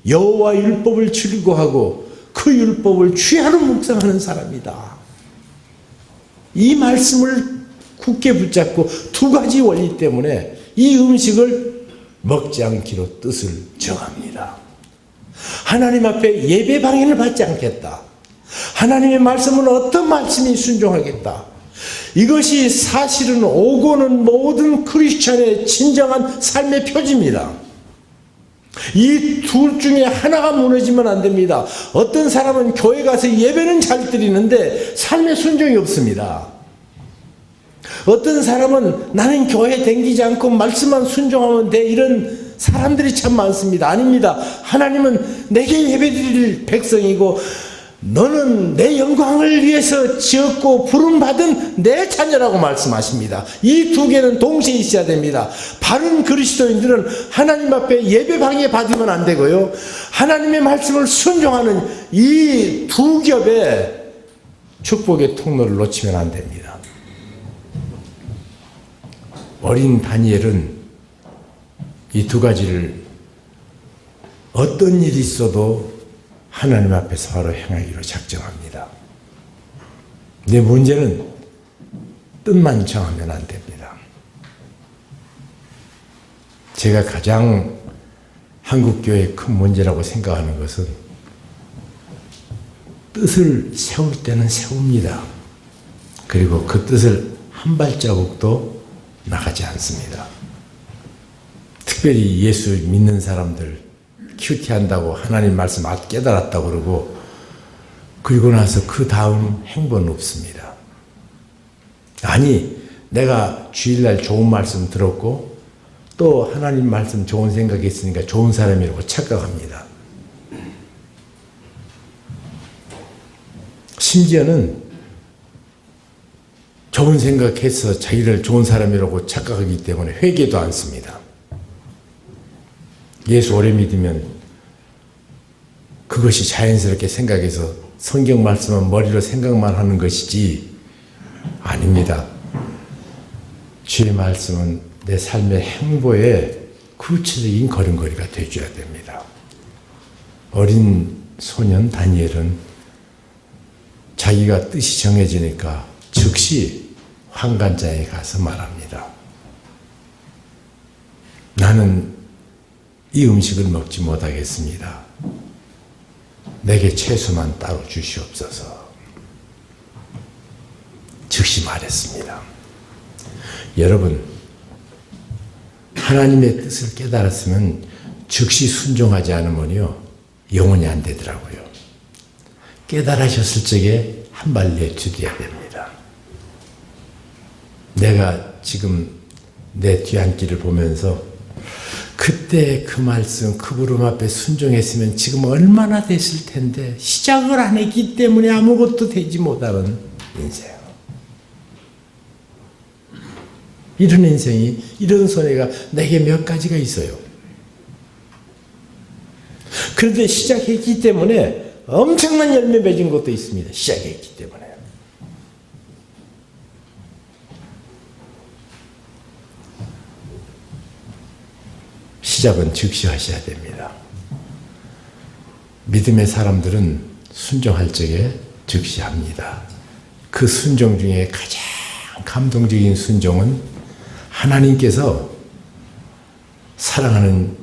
S1: 여호와 율법을 즐거워하고 그 율법을 주야로 묵상하는 사람이다. 이 말씀을 굳게 붙잡고 두 가지 원리 때문에 이 음식을 먹지 않기로 뜻을 정합니다. 하나님 앞에 예배 방해를 받지 않겠다. 하나님의 말씀은 어떤 말씀이 순종하겠다. 이것이 사실은 오고는 모든 크리스천의 진정한 삶의 표지입니다. 이 둘 중에 하나가 무너지면 안 됩니다. 어떤 사람은 교회 가서 예배는 잘 드리는데 삶의 순종이 없습니다. 어떤 사람은 나는 교회 댕기지 않고 말씀만 순종하면 돼, 이런 사람들이 참 많습니다. 아닙니다. 하나님은 내게 예배드릴 백성이고 너는 내 영광을 위해서 지었고 부름받은 내 자녀라고 말씀하십니다. 이 두 개는 동시에 있어야 됩니다. 바른 그리스도인들은 하나님 앞에 예배 방해 받으면 안 되고요, 하나님의 말씀을 순종하는 이 두 겹의 축복의 통로를 놓치면 안 됩니다. 어린 다니엘은 이 두 가지를 어떤 일이 있어도 하나님 앞에서 바로 행하기로 작정합니다. 내 문제는 뜻만 정하면 안 됩니다. 제가 가장 한국교회의 큰 문제라고 생각하는 것은 뜻을 세울 때는 세웁니다. 그리고 그 뜻을 한 발자국도 나가지 않습니다. 특별히 예수 믿는 사람들 큐티한다고 하나님 말씀 깨달았다고 그러고 그리고 나서 그 다음 행보는 없습니다. 아니, 내가 주일날 좋은 말씀 들었고 또 하나님 말씀 좋은 생각이 있으니까 좋은 사람이라고 착각합니다. 심지어는 좋은 생각해서 자기를 좋은 사람이라고 착각하기 때문에 회개도 않습니다. 예수 오래 믿으면 그것이 자연스럽게 생각해서 성경 말씀은 머리로 생각만 하는 것이지 아닙니다. 주의 말씀은 내 삶의 행보에 구체적인 걸음걸이가 되어줘야 됩니다. 어린 소년 다니엘은 자기가 뜻이 정해지니까 즉시 환관장에 가서 말합니다. 나는 이 음식을 먹지 못하겠습니다. 내게 채소만 따로 주시옵소서. 즉시 말했습니다. 여러분, 하나님의 뜻을 깨달았으면 즉시 순종하지 않으면요, 영원히 안 되더라고요. 깨달으셨을 적에 한 발 내디뎌야 됩니다. 내가 지금 내 뒤안길을 보면서 그때 그 말씀, 그 부름 앞에 순종했으면 지금 얼마나 됐을 텐데 시작을 안 했기 때문에 아무것도 되지 못하는 인생. 이런 인생이, 이런 손해가 내게 몇 가지가 있어요. 그런데 시작했기 때문에 엄청난 열매 맺은 것도 있습니다. 시작했기 때문에. 시작은 즉시 하셔야 됩니다. 믿음의 사람들은 순종할 적에 즉시 합니다. 그 순종 중에 가장 감동적인 순종은 하나님께서 사랑하는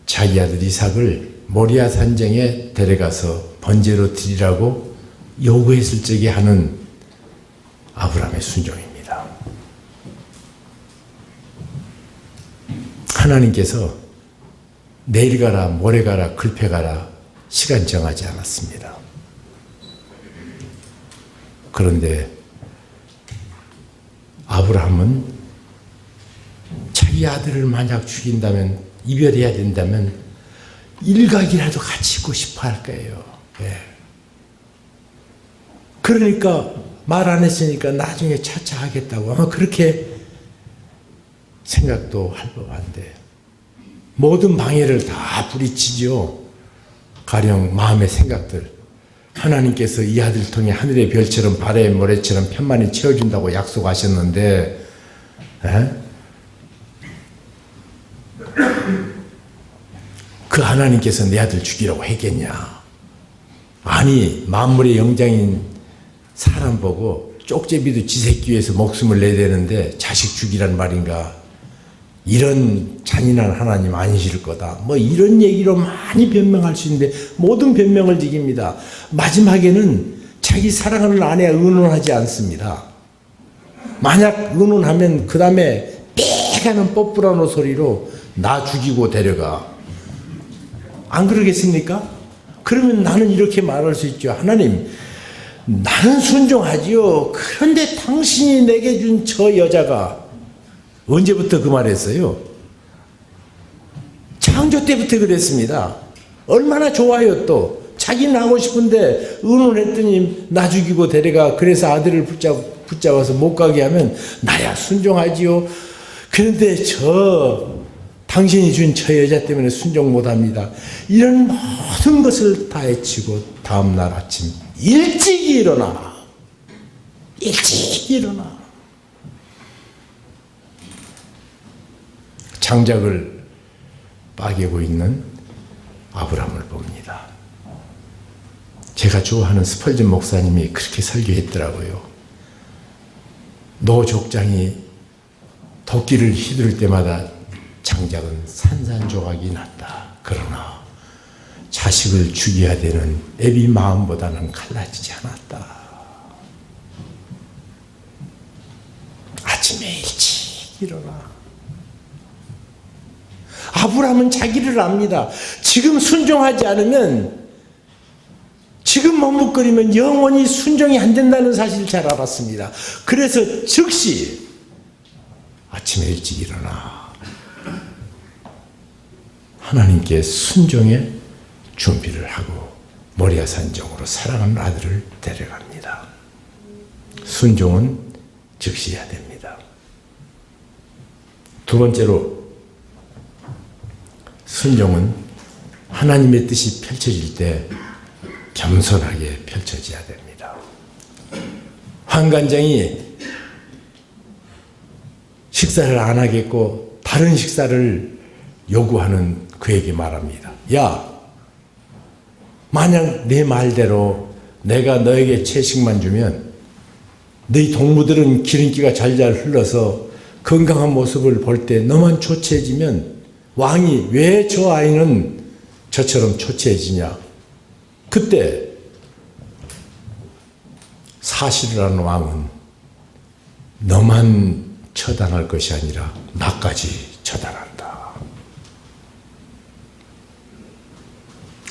S1: 자기 아들 이삭을 모리아 산정에 데려가서 번제로 드리라고 요구했을 적에 하는 아브라함의 순종입니다. 하나님께서 내일 가라, 모레 가라, 글패 가라 시간 정하지 않았습니다. 그런데 아브라함은 자기 아들을 만약 죽인다면, 이별해야 된다면 일각이라도 같이 있고 싶어 할 거예요. 예. 그러니까 말 안 했으니까 나중에 차차 하겠다고 아마 그렇게 생각도 할 법한데 모든 방해를 다 부딪히죠. 가령 마음의 생각들, 하나님께서 이 아들 통해 하늘의 별처럼 바다의 모래처럼 편만히 채워준다고 약속하셨는데, 그 하나님께서 내 아들 죽이라고 했겠냐? 아니, 만물의 영장인 사람 보고 쪽제비도 지 새끼 위해서 목숨을 내야 되는데 자식 죽이란 말인가? 이런 잔인한 하나님 아니실 거다. 뭐 이런 얘기로 많이 변명할 수 있는데 모든 변명을 이깁니다. 마지막에는 자기 사랑하는 아내와 의논하지 않습니다. 만약 의논하면 그 다음에 빽하는 뽀뿌라노 소리로 나 죽이고 데려가. 안 그러겠습니까? 그러면 나는 이렇게 말할 수 있죠. 하나님, 나는 순종하지요. 그런데 당신이 내게 준 저 여자가 언제부터 그 말했어요? 창조 때부터 그랬습니다. 얼마나 좋아요. 또 자기는 하고 싶은데 의논했더니 나 죽이고 데려가. 그래서 아들을 붙잡아서 못 가게 하면 나야 순종하지요. 그런데 당신이 준 저 여자 때문에 순종 못합니다. 이런 모든 것을 다 해치고 다음날 아침 일찍 일어나. 장작을 빠개고 있는 아브라함을 봅니다. 제가 좋아하는 스펄전 목사님이 그렇게 설교했더라고요. 노 족장이 도끼를 휘두를 때마다 장작은 산산조각이 났다. 그러나 자식을 죽여야 되는 애비 마음보다는 갈라지지 않았다. 아침에 일찍 일어나. 아브라함은 자기를 압니다. 지금 순종하지 않으면, 지금 머뭇거리면 영원히 순종이 안 된다는 사실을 잘 알았습니다. 그래서 즉시 아침에 일찍 일어나 하나님께 순종의 준비를 하고 모리아 산정으로 사랑하는 아들을 데려갑니다. 순종은 즉시 해야 됩니다. 두 번째로, 순종은 하나님의 뜻이 펼쳐질 때 겸손하게 펼쳐져야 됩니다. 환관장이 식사를 안 하겠고 다른 식사를 요구하는 그에게 말합니다. 야, 만약 내 말대로 내가 너에게 채식만 주면 너희 동무들은 기름기가 잘잘 흘러서 건강한 모습을 볼 때 너만 초췌해지면 왕이 왜 저 아이는 저처럼 초췌해지냐? 그때 사실이라는 왕은 너만 처단할 것이 아니라 나까지 처단한다.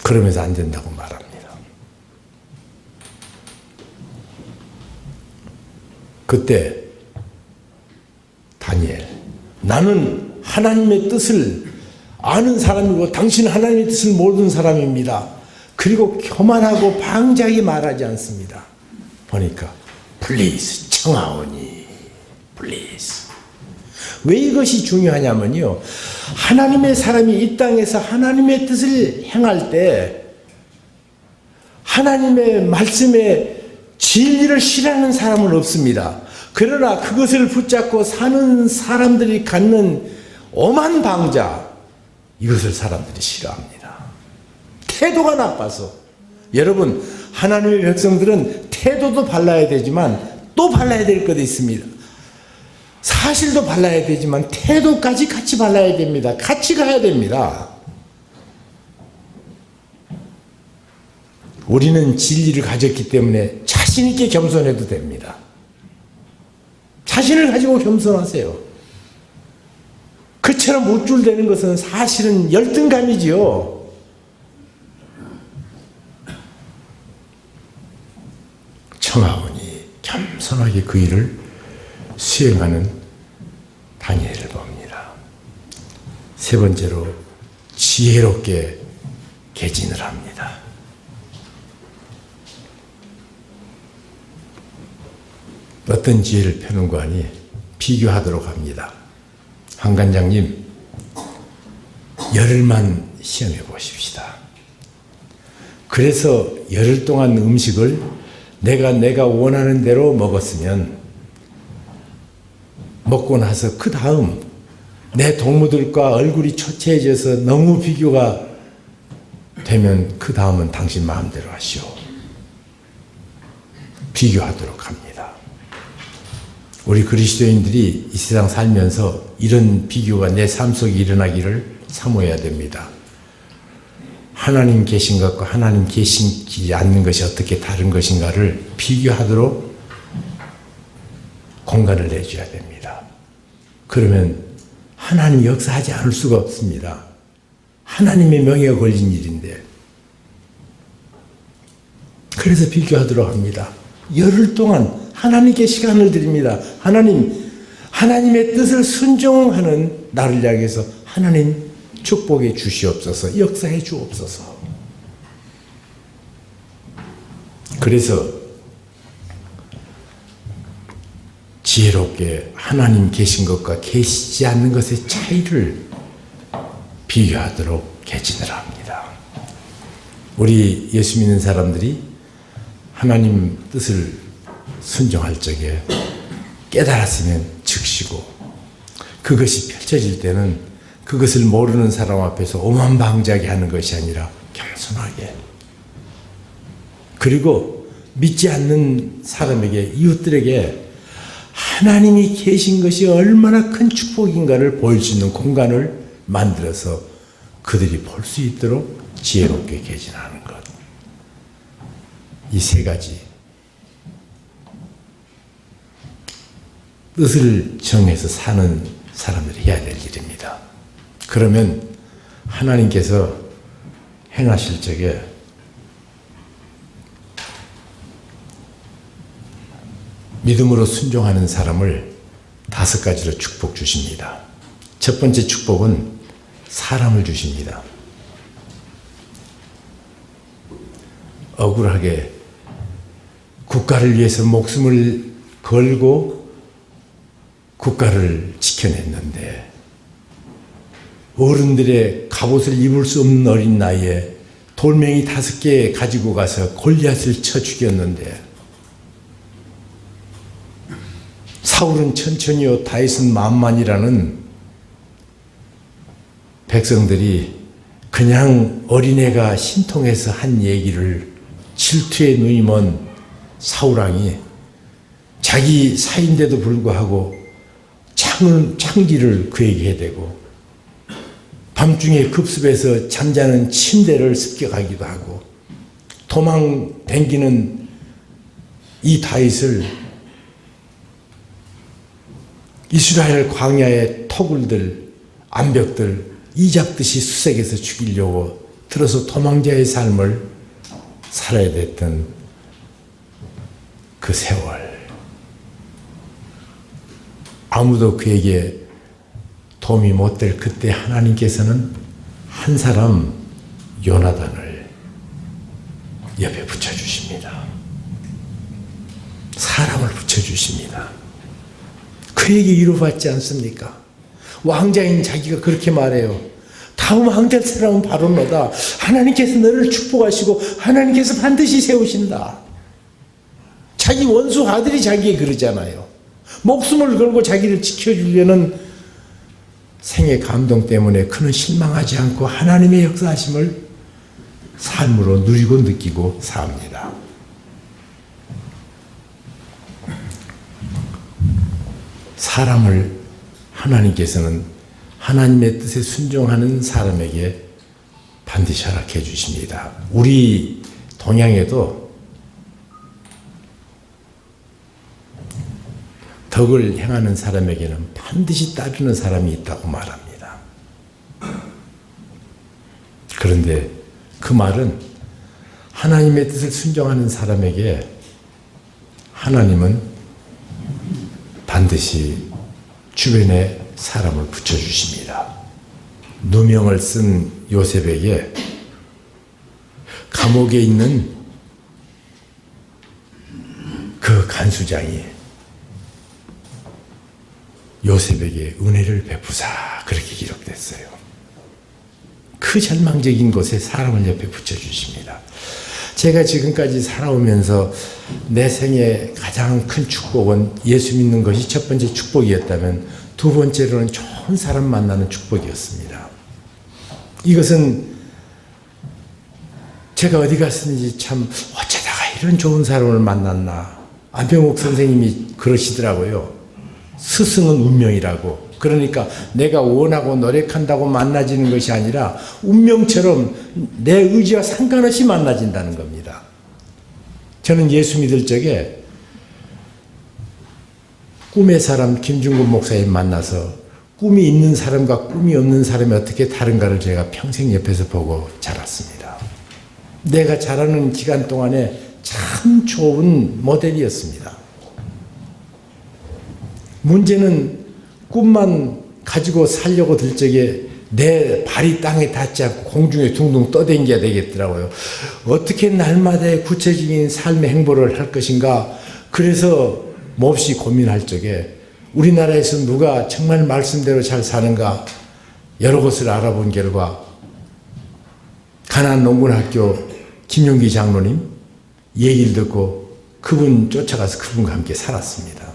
S1: 그러면서 안 된다고 말합니다. 그때 다니엘, 나는 하나님의 뜻을 아는 사람이고 당신은 하나님의 뜻을 모르는 사람입니다. 그리고 교만하고 방자하게 말하지 않습니다. 보니까 플리즈 청하오니 플리즈. 왜 이것이 중요하냐면요, 하나님의 사람이 이 땅에서 하나님의 뜻을 행할 때 하나님의 말씀에 진리를 실현하는 사람은 없습니다. 그러나 그것을 붙잡고 사는 사람들이 갖는 엄한 방자, 이것을 사람들이 싫어합니다. 태도가 나빠서. 여러분, 하나님의 백성들은 태도도 발라야 되지만 또 발라야 될 것도 있습니다. 사실도 발라야 되지만 태도까지 같이 발라야 됩니다. 같이 가야 됩니다. 우리는 진리를 가졌기 때문에 자신 있게 겸손해도 됩니다. 자신을 가지고 겸손하세요. 그처럼 우쭐대는 것은 사실은 열등감이지요. 청하오니 겸손하게 그 일을 수행하는 다니엘을 봅니다. 세 번째로, 지혜롭게 개진을 합니다. 어떤 지혜를 펴는가 하니 비교하도록 합니다. 한관장님, 열흘만 시험해 보십시다. 그래서 열흘 동안 음식을 내가 원하는 대로 먹었으면 먹고 나서 그 다음 내 동무들과 얼굴이 초췌해져서 너무 비교가 되면 그 다음은 당신 마음대로 하시오. 비교하도록 합니다. 우리 그리스도인들이 이 세상 살면서 이런 비교가 내 삶 속에 일어나기를 사모해야 됩니다. 하나님 계신 것과 하나님 계시지 않는 것이 어떻게 다른 것인가를 비교하도록 공간을 내줘야 됩니다. 그러면 하나님 역사하지 않을 수가 없습니다. 하나님의 명예가 걸린 일인데. 그래서 비교하도록 합니다. 열흘 동안 하나님께 시간을 드립니다. 하나님의 뜻을 순종하는 나를 향해서 하나님 축복해 주시옵소서, 역사해 주옵소서. 그래서 지혜롭게 하나님 계신 것과 계시지 않는 것의 차이를 비교하도록 개진을 합니다. 우리 예수 믿는 사람들이 하나님 뜻을 순종할 적에 깨달았으면 즉시고, 그것이 펼쳐질 때는 그것을 모르는 사람 앞에서 오만방자하게 하는 것이 아니라 겸손하게, 그리고 믿지 않는 사람에게, 이웃들에게 하나님이 계신 것이 얼마나 큰 축복인가를 보일 수 있는 공간을 만들어서 그들이 볼 수 있도록 지혜롭게 개진하는 것. 이 세 가지 뜻을 정해서 사는 사람들이 해야 될 일입니다. 그러면 하나님께서 행하실 적에 믿음으로 순종하는 사람을 5가지로 축복 주십니다. 첫 번째 축복은 사람을 주십니다. 억울하게 국가를 위해서 목숨을 걸고 국가를 지켜냈는데, 어른들의 갑옷을 입을 수 없는 어린 나이에 돌멩이 5개 가지고 가서 골리앗을 쳐 죽였는데, 사울은 천천히요 다윗은 만만이라는 백성들이 그냥 어린애가 신통해서 한 얘기를 질투에 눈이 먼 사울왕이 자기 사인데도 불구하고 창기를 그에게 해대고, 밤중에 급습해서 잠자는 침대를 습격하기도 하고, 도망 댕기는 이 다윗을 이스라엘 광야의 토굴들, 암벽들 이잡듯이 수색해서 죽이려고 들어서 도망자의 삶을 살아야 됐던 그 세월, 아무도 그에게 도움이 못 될 그때 하나님께서는 한 사람, 요나단을 옆에 붙여주십니다. 사람을 붙여주십니다. 그에게 위로받지 않습니까? 왕자인 자기가 그렇게 말해요. 다음 왕될 사람은 바로 너다. 하나님께서 너를 축복하시고 하나님께서 반드시 세우신다. 자기 원수 아들이 자기에게 그러잖아요. 목숨을 걸고 자기를 지켜주려는 생의 감동 때문에 그는 실망하지 않고 하나님의 역사하심을 삶으로 누리고 느끼고 삽니다. 사람을 하나님께서는 하나님의 뜻에 순종하는 사람에게 반드시 허락해 주십니다. 우리 동양에도 덕을 행하는 사람에게는 반드시 따르는 사람이 있다고 말합니다. 그런데 그 말은 하나님의 뜻을 순종하는 사람에게 하나님은 반드시 주변에 사람을 붙여주십니다. 누명을 쓴 요셉에게 감옥에 있는 그 간수장이 요셉에게 은혜를 베푸사 그렇게 기록됐어요. 그 절망적인 곳에 사람을 옆에 붙여주십니다. 제가 지금까지 살아오면서 내 생에 가장 큰 축복은 예수 믿는 것이 첫 번째 축복이었다면 두 번째로는 좋은 사람 만나는 축복이었습니다. 이것은 제가 어디 갔는지 참 어쩌다가 이런 좋은 사람을 만났나. 안병옥 선생님이 그러시더라고요. 스승은 운명이라고. 그러니까 내가 원하고 노력한다고 만나지는 것이 아니라 운명처럼 내 의지와 상관없이 만나진다는 겁니다. 저는 예수 믿을 적에 꿈의 사람 김중근 목사님 만나서 꿈이 있는 사람과 꿈이 없는 사람이 어떻게 다른가를 제가 평생 옆에서 보고 자랐습니다. 내가 자라는 기간 동안에 참 좋은 모델이었습니다. 문제는 꿈만 가지고 살려고 들 적에 내 발이 땅에 닿지 않고 공중에 둥둥 떠다녀야 되겠더라고요. 어떻게 날마다의 구체적인 삶의 행보를 할 것인가. 그래서 몹시 고민할 적에 우리나라에서 누가 정말 말씀대로 잘 사는가 여러 곳을 알아본 결과 가난농군학교 김용기 장로님 얘기를 듣고 그분 쫓아가서 그분과 함께 살았습니다.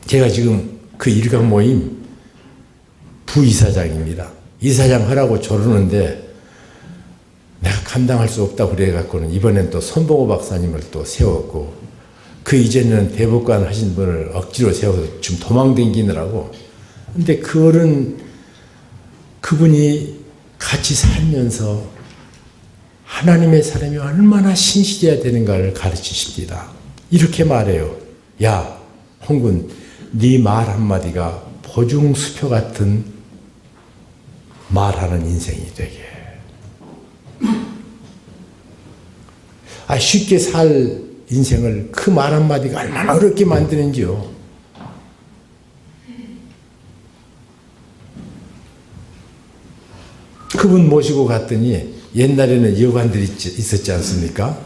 S1: 제가 지금 그 일각 모임 부이사장입니다. 이사장 하라고 조르는데 내가 감당할 수 없다고 그래갖고는 이번엔 또 손봉호 박사님을 또 세웠고 그 이전에는 대법관 하신 분을 억지로 세워서 지금 도망다니느라고. 근데 그분이 같이 살면서 하나님의 사람이 얼마나 신실해야 되는가를 가르치십니다. 이렇게 말해요. 야, 홍군, 네 말 한마디가 보중수표 같은 말하는 인생이 되게. 쉽게 살 인생을 그 말 한마디가 얼마나 어렵게 만드는지요. 그분 모시고 갔더니 옛날에는 여관들이 있었지 않습니까?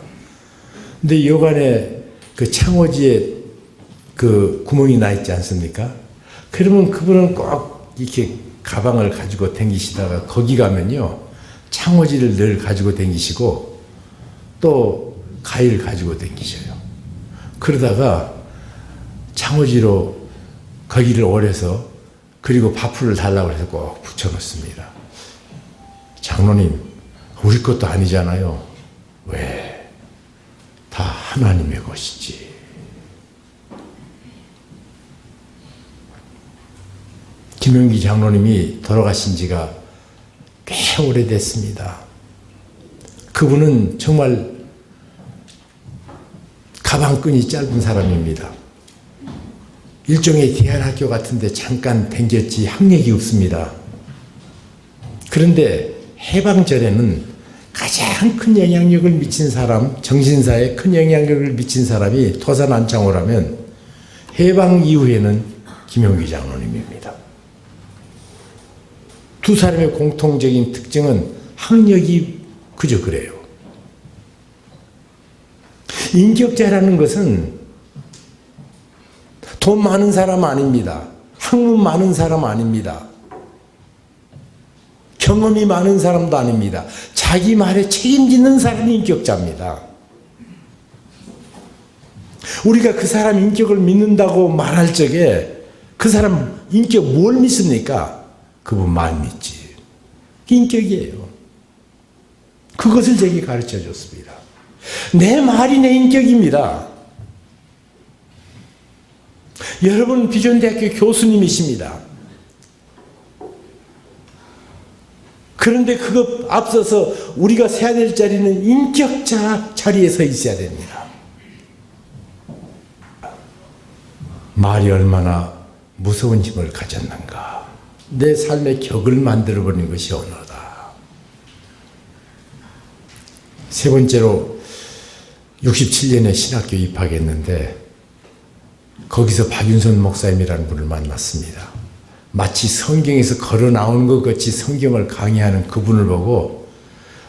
S1: 근데 여관에 그 창호지에 그 구멍이 나 있지 않습니까? 그러면 그분은 꼭 이렇게 가방을 가지고 다니시다가 거기 가면요. 창호지를 늘 가지고 다니시고 또 가위를 가지고 다니셔요. 그러다가 창호지로 거기를 오래서 그리고 밥풀을 달라고 해서 꼭 붙여놓습니다. 장로님, 우리 것도 아니잖아요. 왜? 다 하나님의 것이지. 김용기 장로님이 돌아가신 지가 꽤 오래됐습니다. 그분은 정말 가방끈이 짧은 사람입니다. 일종의 대안학교 같은데 잠깐 댕겼지 학력이 없습니다. 그런데 해방전에는 가장 큰 영향력을 미친 사람, 정신사에 큰 영향력을 미친 사람이 토사난창호라면 해방 이후에는 김용기 장로님입니다. 두 사람의 공통적인 특징은 학력이 그저 그래요. 인격자라는 것은 돈 많은 사람 아닙니다. 학문 많은 사람 아닙니다. 경험이 많은 사람도 아닙니다. 자기 말에 책임지는 사람이 인격자입니다. 우리가 그 사람 인격을 믿는다고 말할 적에 그 사람 인격 뭘 믿습니까? 그분 말 믿지. 인격이에요. 그것을 제게 가르쳐 줬습니다. 내 말이 내 인격입니다. 여러분 비전대학교 교수님이십니다. 그런데 그것 앞서서 우리가 서야 될 자리는 인격자 자리에 서 있어야 됩니다. 말이 얼마나 무서운 힘을 가졌는가. 내 삶의 격을 만들어버린 것이 언어다. 세 번째로 67년에 신학교 입학했는데 거기서 박윤선 목사님이라는 분을 만났습니다. 마치 성경에서 걸어 나오는 것 같이 성경을 강의하는 그분을 보고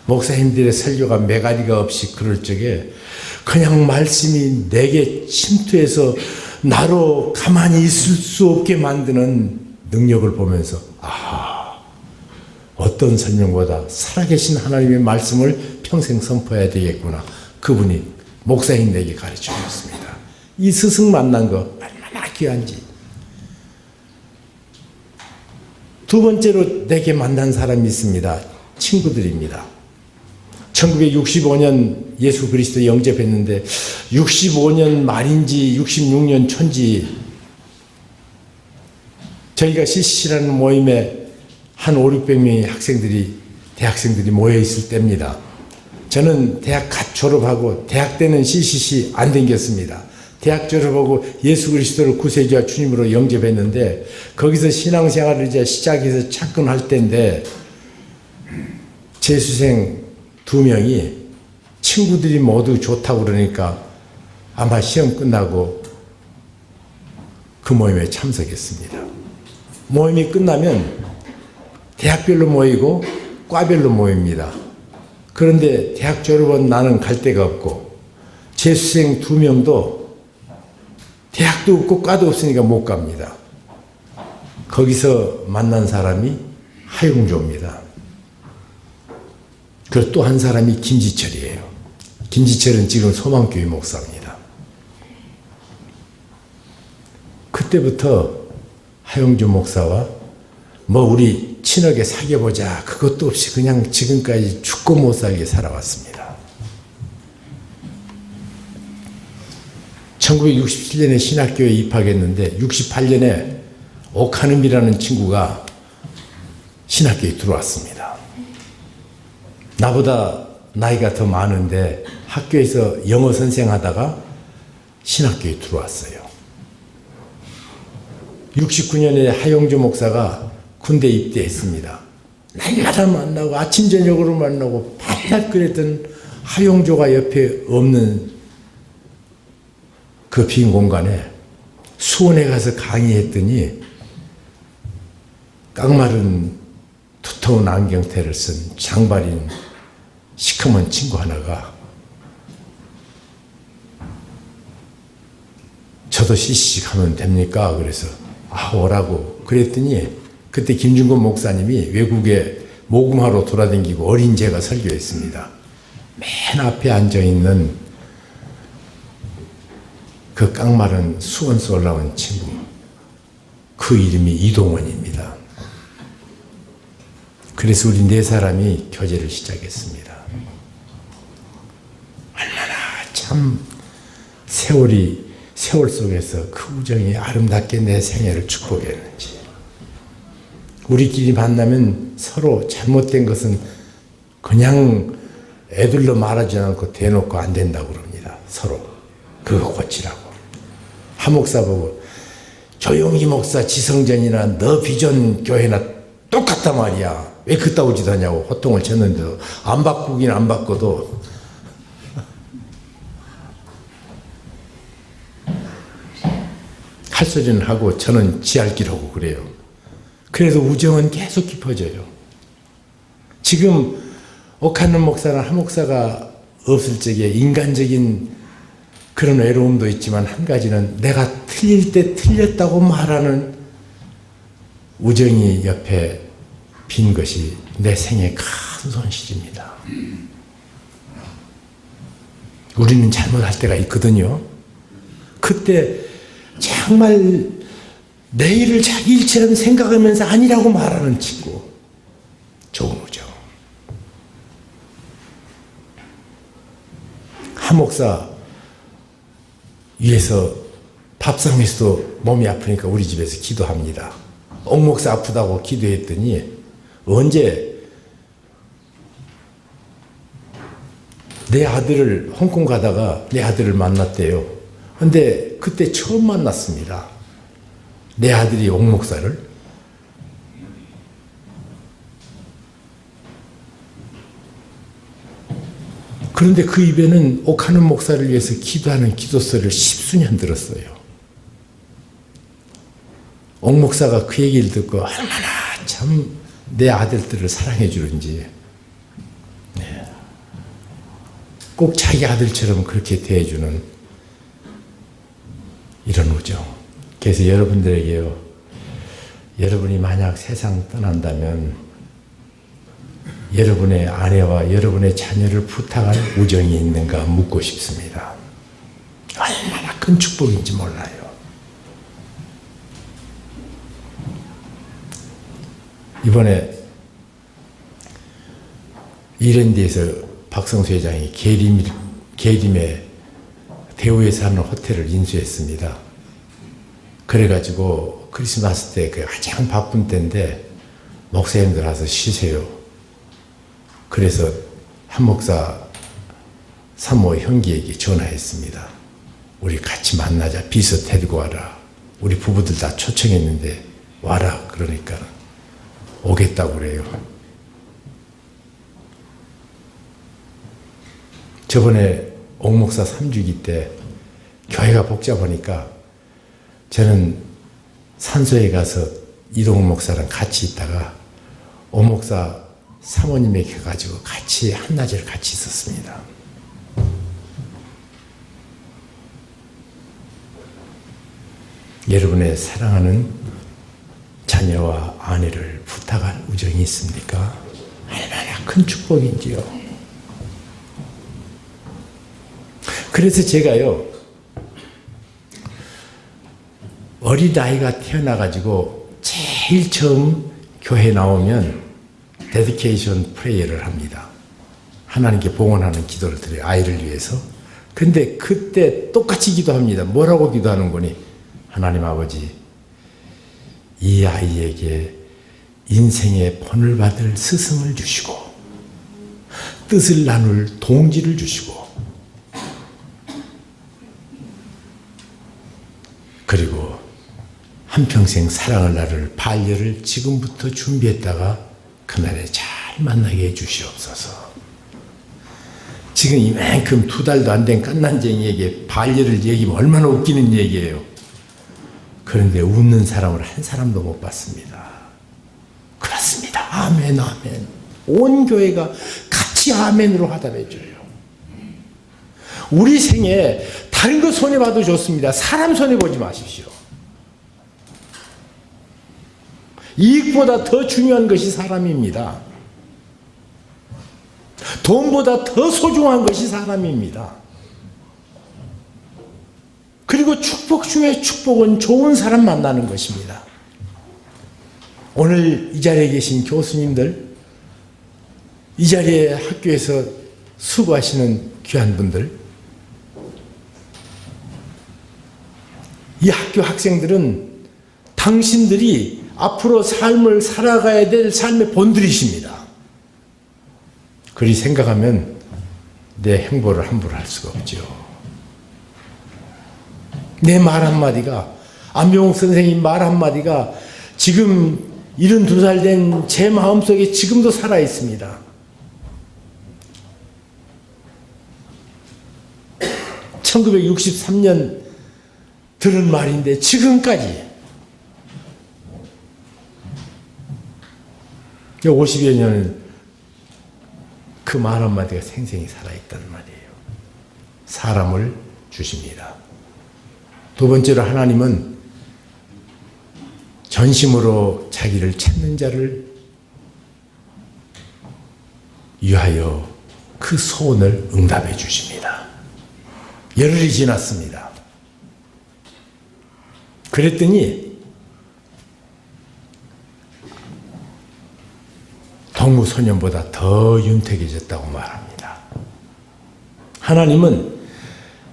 S1: 목사님들의 설교가 매가리가 없이 그럴 적에 그냥 말씀이 내게 침투해서 나로 가만히 있을 수 없게 만드는 능력을 보면서 어떤 설명보다 살아계신 하나님의 말씀을 평생 선포해야 되겠구나. 그분이 목사인 내게 가르쳐 줬습니다. 이 스승 만난 거 얼마나 귀한지. 두 번째로 내게 만난 사람이 있습니다. 친구들입니다. 1965년 예수 그리스도 영접했는데 65년 말인지 66년 초인지 저희가 CCC라는 모임에 한 5, 600명의 대학생들이 모여 있을 때입니다. 저는 대학 갓 졸업하고 대학 때는 CCC 안 댕겼습니다. 대학 졸업하고 예수 그리스도를 구세주와 주님으로 영접했는데 거기서 신앙생활을 이제 시작해서 착근할 때인데 재수생 2명이 친구들이 모두 좋다고 그러니까 아마 시험 끝나고 그 모임에 참석했습니다. 모임이 끝나면 대학별로 모이고 과별로 모입니다. 그런데 대학 졸업은 나는 갈 데가 없고 재수생 2명도 대학도 없고 과도 없으니까 못 갑니다. 거기서 만난 사람이 하용조입니다. 그리고 또 한 사람이 김지철이에요. 김지철은 지금 소망교회 목사입니다. 그때부터 하용조 목사와 우리 친하게 사귀어보자 그것도 없이 그냥 지금까지 죽고 못 살게 살아왔습니다. 1967년에 신학교에 입학했는데 68년에 오카눔이라는 친구가 신학교에 들어왔습니다. 나보다 나이가 더 많은데 학교에서 영어 선생하다가 신학교에 들어왔어요. 69년에 하용조 목사가 군대 입대했습니다. 날마다 만나고 아침 저녁으로 만나고 밤낮 그랬던 하용조가 옆에 없는 그 빈 공간에 수원에 가서 강의했더니 깡마른 두터운 안경테를 쓴 장발인 시커먼 친구 하나가 저도 CCC 가면 됩니까? 그래서 오라고 그랬더니 그때 김준건 목사님이 외국에 모금하러 돌아다니고 어린 제가 설교했습니다. 맨 앞에 앉아있는 그 깡마른 수원서 올라온 친구, 그 이름이 이동원입니다. 그래서 우리 4사람이 교제를 시작했습니다. 얼마나 참 세월 속에서 그 우정이 아름답게 내 생애를 축복했는지. 우리끼리 만나면 서로 잘못된 것은 그냥 애들로 말하지 않고 대놓고 안 된다고 그럽니다. 서로 그거 고치라고. 한 목사 보고 조용히 목사 지성전이나 너 비전 교회나 똑같단 말이야. 왜 그따구 짓 하냐고 호통을 쳤는데도 안 바꾸긴 안 바꿔도 할 소리는 하고 저는 지할 길 하고 그래요. 그래서 우정은 계속 깊어져요. 지금 옥하는 목사나 한 목사가 없을 적에 인간적인 그런 외로움도 있지만 한 가지는 내가 틀릴 때 틀렸다고 말하는 우정이 옆에 빈 것이 내 생의 큰 손실입니다. 우리는 잘못할 때가 있거든요. 그때 정말 내일을 자기 일처럼 생각하면서 아니라고 말하는 친구. 좋은 우정. 한 목사 위에서 밥상에서도 몸이 아프니까 우리 집에서 기도합니다. 옥 목사 아프다고 기도했더니 언제 내 아들을 홍콩 가다가 내 아들을 만났대요. 근데 그때 처음 만났습니다. 내 아들이 옥 목사를. 그런데 그 입에는 옥하는 목사를 위해서 기도하는 기도소리를 10수년 들었어요. 옥 목사가 그 얘기를 듣고 얼마나 참 내 아들들을 사랑해 주는지, 꼭 자기 아들처럼 그렇게 대해주는 이런 우정. 그래서 여러분들에게요, 여러분이 만약 세상 떠난다면 여러분의 아내와 여러분의 자녀를 부탁할 우정이 있는가 묻고 싶습니다. 얼마나 큰 축복인지 몰라요. 이번에 이랜드에서 박성수 회장이 계림에 대우에서 하는 호텔을 인수했습니다. 그래가지고 크리스마스 때 그 가장 바쁜 때인데 목사님들 와서 쉬세요. 그래서 한 목사 사모 형기에게 전화했습니다. 우리 같이 만나자. 비서 데리고 와라. 우리 부부들 다 초청했는데 와라. 그러니까 오겠다고 그래요. 저번에 옥목사 3주기 때 교회가 복잡하니까 저는 산소에 가서 이동욱 목사랑 같이 있다가 옥목사 사모님에게 가가지고 같이 한낮을 같이 있었습니다. 여러분의 사랑하는 자녀와 아내를 부탁할 우정이 있습니까? 얼마나 큰 축복인지요. 그래서 제가요, 어린아이가 태어나가지고 제일 처음 교회 나오면 데디케이션 프레이어를 합니다. 하나님께 봉헌하는 기도를 드려요. 아이를 위해서. 근데 그때 똑같이 기도합니다. 뭐라고 기도하는 거니? 하나님 아버지, 이 아이에게 인생의 본을 받을 스승을 주시고 뜻을 나눌 동지를 주시고 그리고 한평생 사랑을 나눌 반려를 지금부터 준비했다가 그날에 잘 만나게 해주시옵소서. 지금 이만큼 2달도 안 된 깐난쟁이에게 반려를 얘기하면 얼마나 웃기는 얘기예요. 그런데 웃는 사람을 한 사람도 못 봤습니다. 그렇습니다. 아멘, 아멘. 온 교회가 같이 아멘으로 화답해줘요. 우리 생에 다른 거 손해봐도 좋습니다. 사람 손해보지 마십시오. 이익보다 더 중요한 것이 사람입니다. 돈보다 더 소중한 것이 사람입니다. 그리고 축복 중에 축복은 좋은 사람 만나는 것입니다. 오늘 이 자리에 계신 교수님들, 이 자리에 학교에서 수고하시는 귀한 분들, 이 학교 학생들은 당신들이 앞으로 삶을 살아가야 될 삶의 본들이십니다. 그리 생각하면 내 행보를 함부로 할 수가 없죠. 내 말 한마디가, 안병옥 선생님 말 한마디가 지금 72살 된 제 마음속에 지금도 살아있습니다. 1963년 들은 말인데 지금까지 50여 년은 그 말 한마디가 생생히 살아있단 말이에요. 사람을 주십니다. 두 번째로 하나님은 전심으로 자기를 찾는 자를 위하여 그 소원을 응답해 주십니다. 열흘이 지났습니다. 그랬더니 동무소년보다 더 윤택해졌다고 말합니다. 하나님은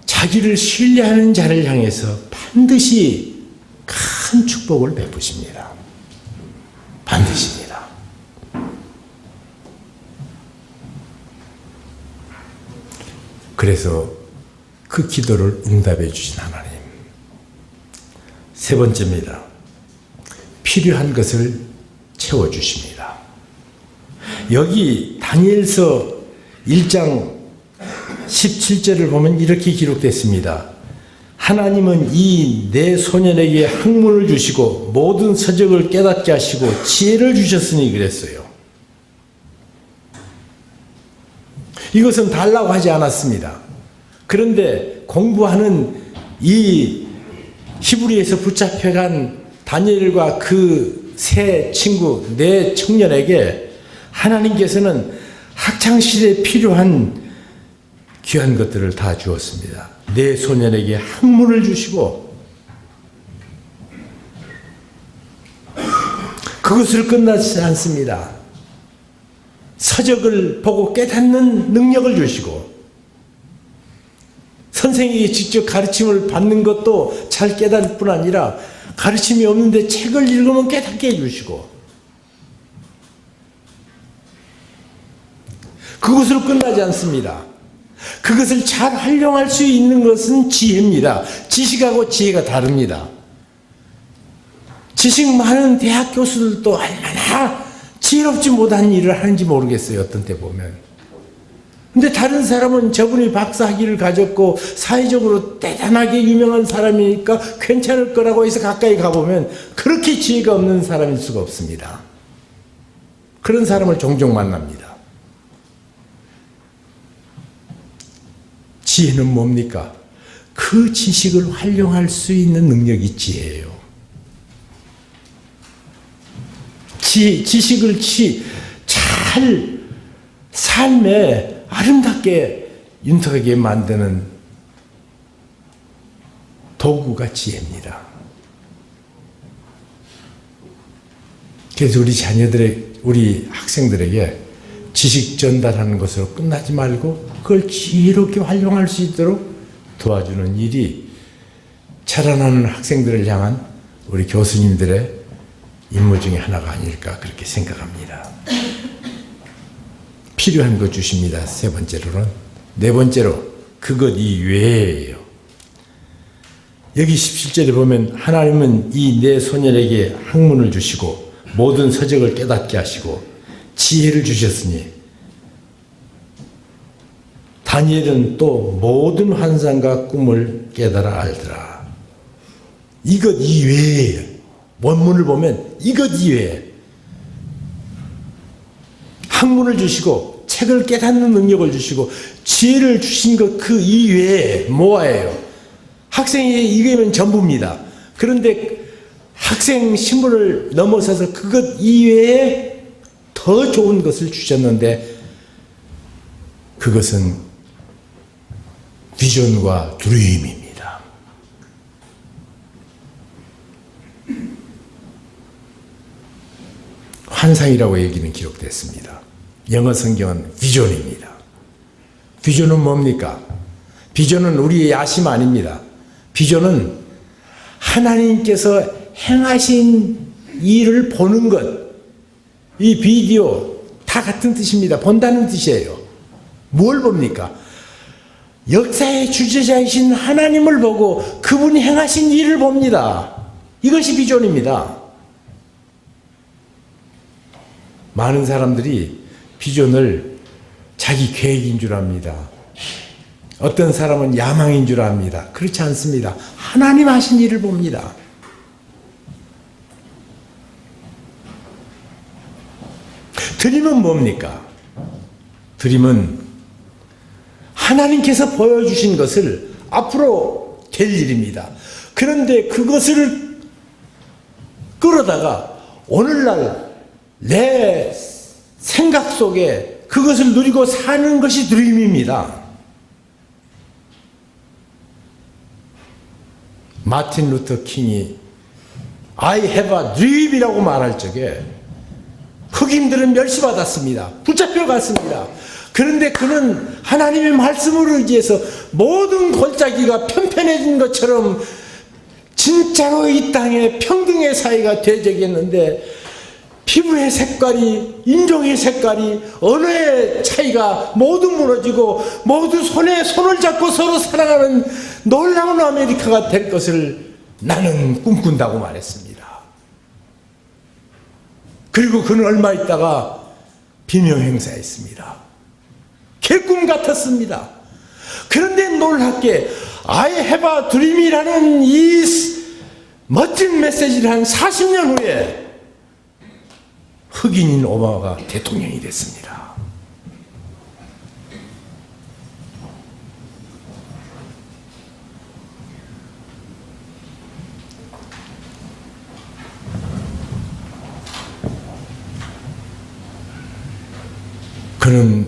S1: 자기를 신뢰하는 자를 향해서 반드시 큰 축복을 베푸십니다. 반드시입니다. 그래서 그 기도를 응답해 주신 하나님. 세 번째입니다. 필요한 것을 채워주십니다. 여기 다니엘서 1장 17절을 보면 이렇게 기록됐습니다. 하나님은 이 내 소년에게 학문을 주시고 모든 서적을 깨닫게 하시고 지혜를 주셨으니 그랬어요. 이것은 달라고 하지 않았습니다. 그런데 공부하는 이 히브리에서 붙잡혀간 다니엘과 그 세 친구, 네 청년에게 하나님께서는 학창시대에 필요한 귀한 것들을 다 주었습니다. 내 소년에게 학문을 주시고 그것을 끝나지 않습니다. 서적을 보고 깨닫는 능력을 주시고 선생에게 직접 가르침을 받는 것도 잘 깨달을 뿐 아니라 가르침이 없는데 책을 읽으면 깨닫게 해주시고 그것으로 끝나지 않습니다. 그것을 잘 활용할 수 있는 것은 지혜입니다. 지식하고 지혜가 다릅니다. 지식 많은 대학 교수들도 얼마나 지혜롭지 못한 일을 하는지 모르겠어요. 어떤 때 보면. 근데 다른 사람은 저분이 박사학위를 가졌고 사회적으로 대단하게 유명한 사람이니까 괜찮을 거라고 해서 가까이 가보면 그렇게 지혜가 없는 사람일 수가 없습니다. 그런 사람을 종종 만납니다. 지혜는 뭡니까? 그 지식을 활용할 수 있는 능력이 지혜예요. 지식을 잘 삶에 아름답게 윤택하게 만드는 도구가 지혜입니다. 그래서 우리 학생들에게 지식 전달하는 것으로 끝나지 말고 그걸 지혜롭게 활용할 수 있도록 도와주는 일이 자라나는 학생들을 향한 우리 교수님들의 임무 중에 하나가 아닐까 그렇게 생각합니다. 필요한 거 주십니다. 세 번째로는. 네 번째로 그것 이외에요. 여기 17절에 보면 하나님은 이 내 소년에게 학문을 주시고 모든 서적을 깨닫게 하시고 지혜를 주셨으니 다니엘은 또 모든 환상과 꿈을 깨달아 알더라. 이것 이외에요. 원문을 보면 이것 이외에 학문을 주시고 책을 깨닫는 능력을 주시고 지혜를 주신 것 그 이외에 뭐예요? 학생이 이거면 전부입니다. 그런데 학생 신분을 넘어서서 그것 이외에 더 좋은 것을 주셨는데 그것은 비전과 드림입니다. 환상이라고 얘기는 기록됐습니다. 영어 성경은 비전입니다. 비전은 뭡니까? 비전은 우리의 야심 아닙니다. 비전은 하나님께서 행하신 일을 보는 것. 이 비디오 다 같은 뜻입니다. 본다는 뜻이에요. 뭘 봅니까? 역사의 주재자이신 하나님을 보고 그분이 행하신 일을 봅니다. 이것이 비전입니다. 많은 사람들이 비전을 자기 계획인 줄 압니다. 어떤 사람은 야망인 줄 압니다. 그렇지 않습니다. 하나님 하신 일을 봅니다. 드림은 뭡니까? 드림은 하나님께서 보여주신 것을 앞으로 될 일입니다. 그런데 그것을 끌어다가 오늘날 내 생각 속에 그것을 누리고 사는 것이 드림입니다. 마틴 루터 킹이 I have a dream이라고 말할 적에 흑인들은 멸시받았습니다. 붙잡혀갔습니다. 그런데 그는 하나님의 말씀을 의지해서 모든 골짜기가 편편해진 것처럼 진짜로 이 땅에 평등의 사회가 되어지겠는데 피부의 색깔이, 인종의 색깔이, 언어의 차이가 모두 무너지고 모두 손에 손을 잡고 서로 사랑하는 놀라운 아메리카가 될 것을 나는 꿈꾼다고 말했습니다. 그리고 그는 얼마 있다가 비명행사했습니다. 개꿈 같았습니다. 그런데 놀랍게 I have a dream이라는 이 멋진 메시지를 한 40년 후에 흑인인 오바마가 대통령이 됐습니다. 그는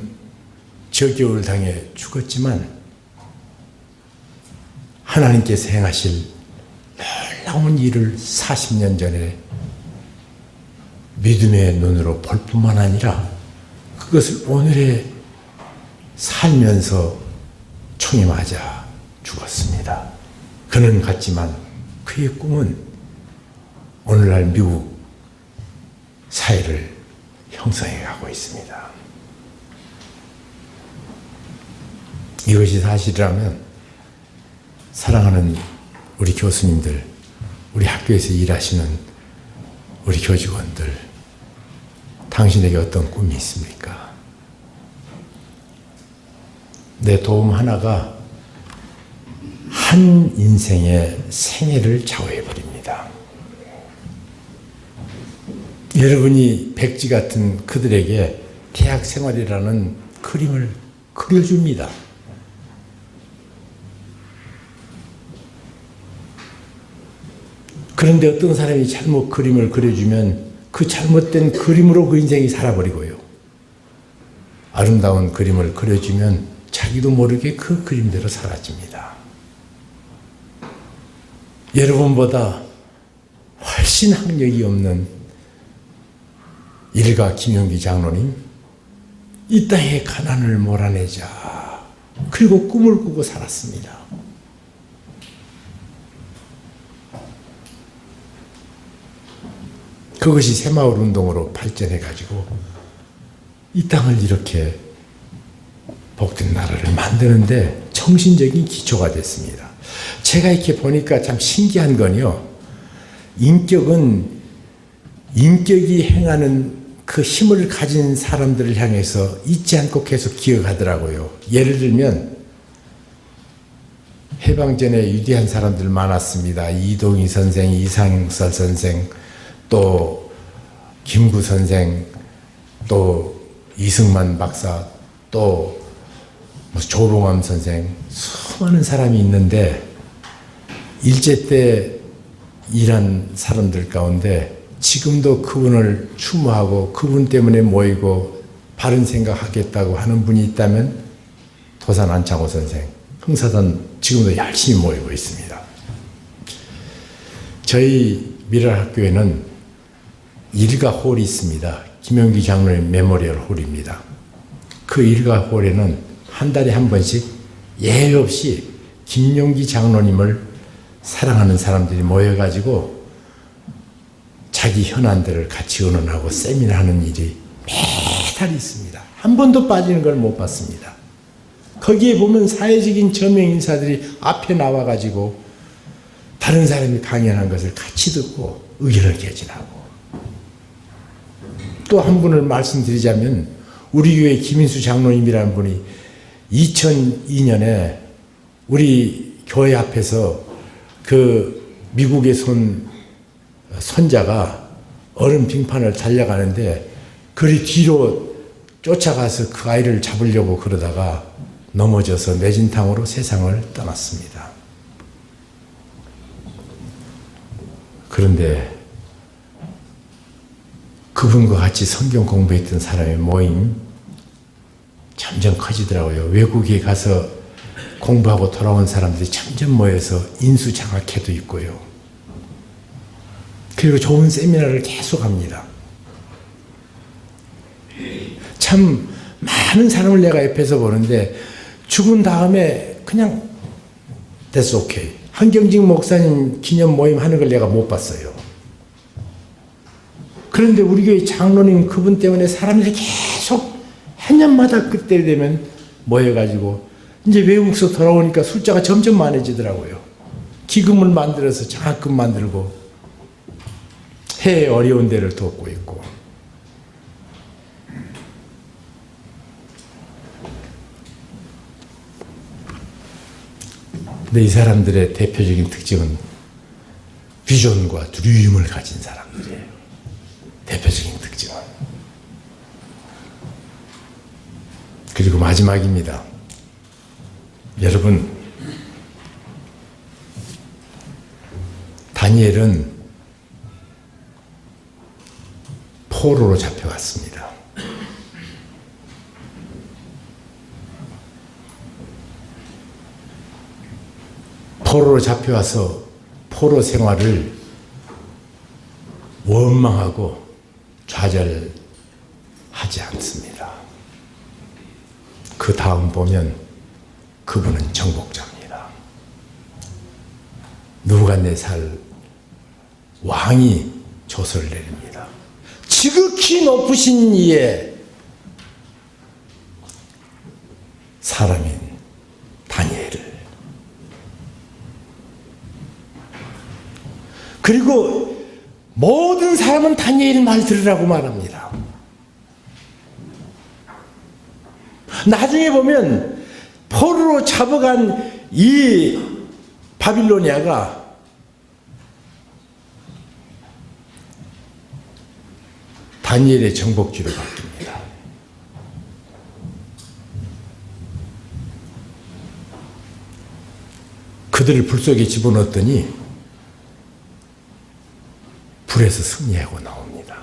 S1: 저격을 당해 죽었지만 하나님께서 행하실 놀라운 일을 40년 전에 믿음의 눈으로 볼 뿐만 아니라 그것을 오늘에 살면서 총에 맞아 죽었습니다. 그는 갔지만 그의 꿈은 오늘날 미국 사회를 형성해 가고 있습니다. 이것이 사실이라면 사랑하는 우리 교수님들, 우리 학교에서 일하시는 우리 교직원들, 당신에게 어떤 꿈이 있습니까? 내 도움 하나가 한 인생의 생애를 좌우해버립니다. 여러분이 백지 같은 그들에게 대학 생활이라는 그림을 그려줍니다. 그런데 어떤 사람이 잘못 그림을 그려주면 그 잘못된 그림으로 그 인생이 살아버리고요. 아름다운 그림을 그려주면 자기도 모르게 그 그림대로 사라집니다. 여러분보다 훨씬 학력이 없는 일가 김용기 장로님, 이 땅의 가난을 몰아내자. 그리고 꿈을 꾸고 살았습니다. 그것이 새마을 운동으로 발전해가지고 이 땅을 이렇게 복된 나라를 만드는데 정신적인 기초가 됐습니다. 제가 이렇게 보니까 참 신기한 건요. 인격이 행하는 그 힘을 가진 사람들을 향해서 잊지 않고 계속 기억하더라고요. 예를 들면 해방전에 위대한 사람들 많았습니다. 이동희 선생, 이상설 선생, 또 김구 선생, 또 이승만 박사, 또 조봉암 선생, 수많은 사람이 있는데 일제 때 일한 사람들 가운데 지금도 그분을 추모하고 그분 때문에 모이고 바른 생각하겠다고 하는 분이 있다면 도산 안창호 선생, 흥사단 지금도 열심히 모이고 있습니다. 저희 미랄학교에는 일가 홀이 있습니다. 김용기 장로님 메모리얼 홀입니다. 그 일가 홀에는 한 달에 한 번씩 예외 없이 김용기 장로님을 사랑하는 사람들이 모여가지고 자기 현안들을 같이 의논하고 세미나하는 일이 매달 있습니다. 한 번도 빠지는 걸 못 봤습니다. 거기에 보면 사회적인 저명 인사들이 앞에 나와가지고 다른 사람이 강연한 것을 같이 듣고 의견을 개진하고, 또 한 분을 말씀드리자면 우리 교회 김인수 장로님이라는 분이 2002년에 우리 교회 앞에서 그 미국의 손자가 얼음 빙판을 달려가는데 그리 뒤로 쫓아가서 그 아이를 잡으려고 그러다가 넘어져서 매진탕으로 세상을 떠났습니다. 그런데 그분과 같이 성경 공부했던 사람의 모임 점점 커지더라고요. 외국에 가서 공부하고 돌아온 사람들이 점점 모여서 인수장학회도 있고요. 그리고 좋은 세미나를 계속 합니다. 참 많은 사람을 내가 옆에서 보는데 죽은 다음에 그냥 that's okay. 한경직 목사님 기념 모임 하는 걸 내가 못 봤어요. 그런데 우리 교회 장로님 그분 때문에 사람들이 계속 한 년마다 그때 되면 모여가지고 이제 외국에서 돌아오니까 숫자가 점점 많아지더라고요. 기금을 만들어서 장학금 만들고 해외 어려운 데를 돕고 있고. 근데 이 사람들의 대표적인 특징은 비전과 드림을 가진 사람들이에요. 대표적인 특징은. 그리고 마지막입니다. 여러분, 다니엘은 포로로 잡혀갔습니다. 포로로 잡혀와서 포로 생활을 원망하고 좌절하지 않습니다. 그 다음 보면 그분은 정복자입니다. 누부갓네살 왕이 조서를 내립니다. 지극히 높으신 이의 사람인 다니엘을, 그리고 모든 사람은 다니엘 말 들으라고 말합니다. 나중에 보면 포로로 잡아간 이 바빌로니아가 다니엘의 정복지로 바뀝니다. 그들을 불 속에 집어넣었더니 불에서 승리하고 나옵니다.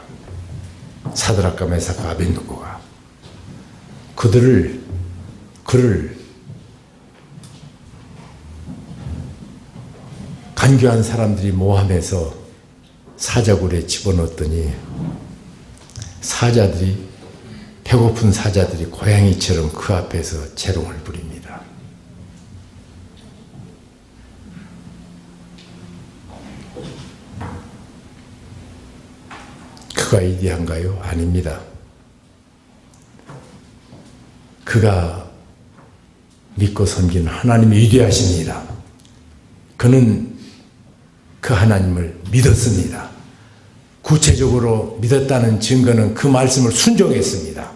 S1: 사드락과 메삭과 아벤누고가 그를 간교한 사람들이 모함해서 사자굴에 집어넣었더니 사자들이, 배고픈 사자들이 고양이처럼 그 앞에서 재롱을 부립니다. 그가 위대한가요? 아닙니다. 그가 믿고 섬기는 하나님이 위대하십니다. 그는 그 하나님을 믿었습니다. 구체적으로 믿었다는 증거는 그 말씀을 순종했습니다.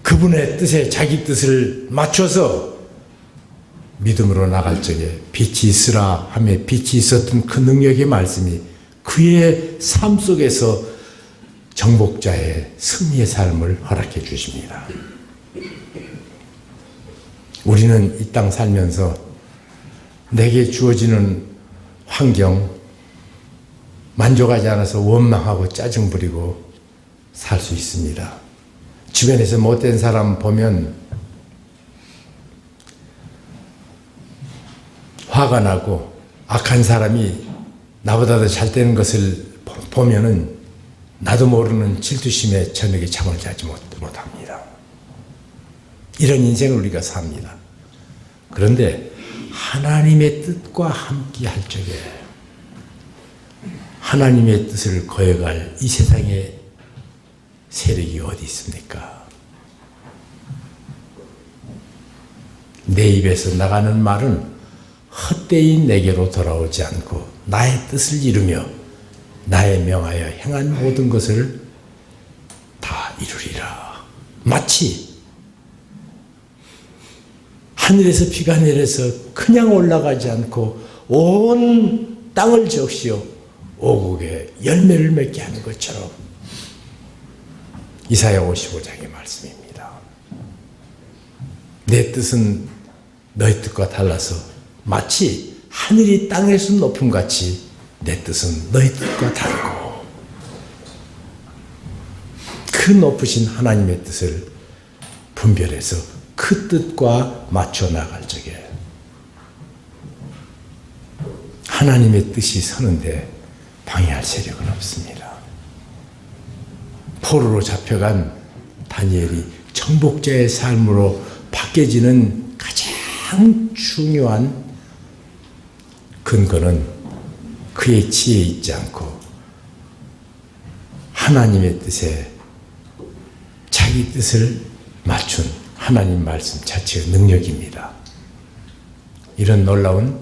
S1: 그분의 뜻에 자기 뜻을 맞춰서 믿음으로 나갈 적에 빛이 있으라 하며 빛이 있었던 그 능력의 말씀이 그의 삶 속에서 정복자의 승리의 삶을 허락해 주십니다. 우리는 이 땅 살면서 내게 주어지는 환경, 만족하지 않아서 원망하고 짜증 부리고 살 수 있습니다. 주변에서 못된 사람 보면 화가 나고, 악한 사람이 나보다 더 잘 되는 것을 보면은 나도 모르는 질투심에 저녁에 잠을 자지 못합니다. 이런 인생을 우리가 삽니다. 그런데 하나님의 뜻과 함께 할 적에 하나님의 뜻을 거역할 이 세상에 세력이 어디 있습니까? 내 입에서 나가는 말은 헛되이 내게로 돌아오지 않고 나의 뜻을 이루며 나의 명하여 행한 모든 것을 다 이루리라. 마치 하늘에서 비가 내려서 그냥 올라가지 않고 온 땅을 적시어 오곡에 열매를 맺게 하는 것처럼, 이사야 55장의 말씀입니다. 내 뜻은 너희 뜻과 달라서 마치 하늘이 땅에서 높음같이 내 뜻은 너희 뜻과 다르고, 그 높으신 하나님의 뜻을 분별해서 그 뜻과 맞춰 나갈 적에 하나님의 뜻이 서는데 방해할 세력은 없습니다. 포로로 잡혀간 다니엘이 정복자의 삶으로 바뀌어지는 가장 중요한 근거는 그의 지혜에 있지 않고 하나님의 뜻에 자기 뜻을 맞춘 하나님 말씀 자체의 능력입니다. 이런 놀라운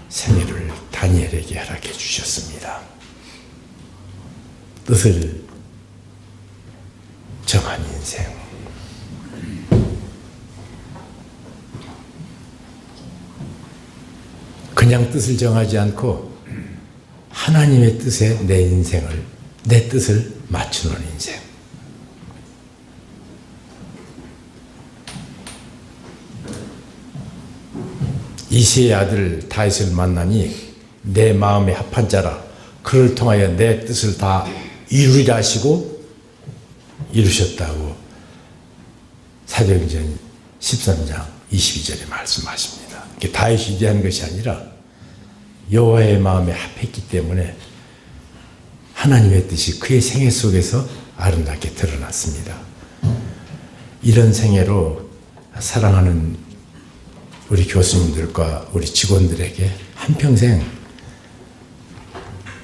S1: 생애를 다니엘에게 허락해 주셨습니다. 뜻을 정한 인생. 그냥 뜻을 정하지 않고 하나님의 뜻에 내 인생을, 내 뜻을 맞추는 인생. 이새의 아들 다윗을 만나니 내 마음에 합한 자라, 그를 통하여 내 뜻을 다 이루리라 하시고 이루셨다고 사도행전 13장 22절에 말씀하십니다. 이게 다윗이 위대한 것이 아니라 여호와의 마음에 합했기 때문에 하나님의 뜻이 그의 생애 속에서 아름답게 드러났습니다. 이런 생애로 사랑하는 우리 교수님들과 우리 직원들에게 한평생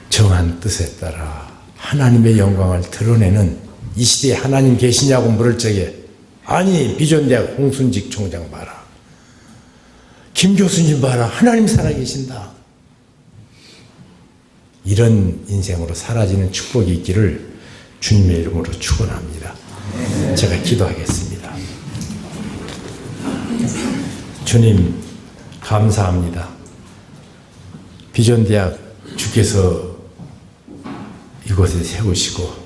S1: 정한 뜻에 따라 하나님의 영광을 드러내는, 이 시대에 하나님 계시냐고 물을 적에 아니 비전대학 홍순직 총장 봐라, 김 교수님 봐라, 하나님 살아계신다, 이런 인생으로 사라지는 축복이 있기를 주님의 이름으로 축원합니다. 제가 기도하겠습니다. 주님 감사합니다. 비전대학 주께서 이곳에 세우시고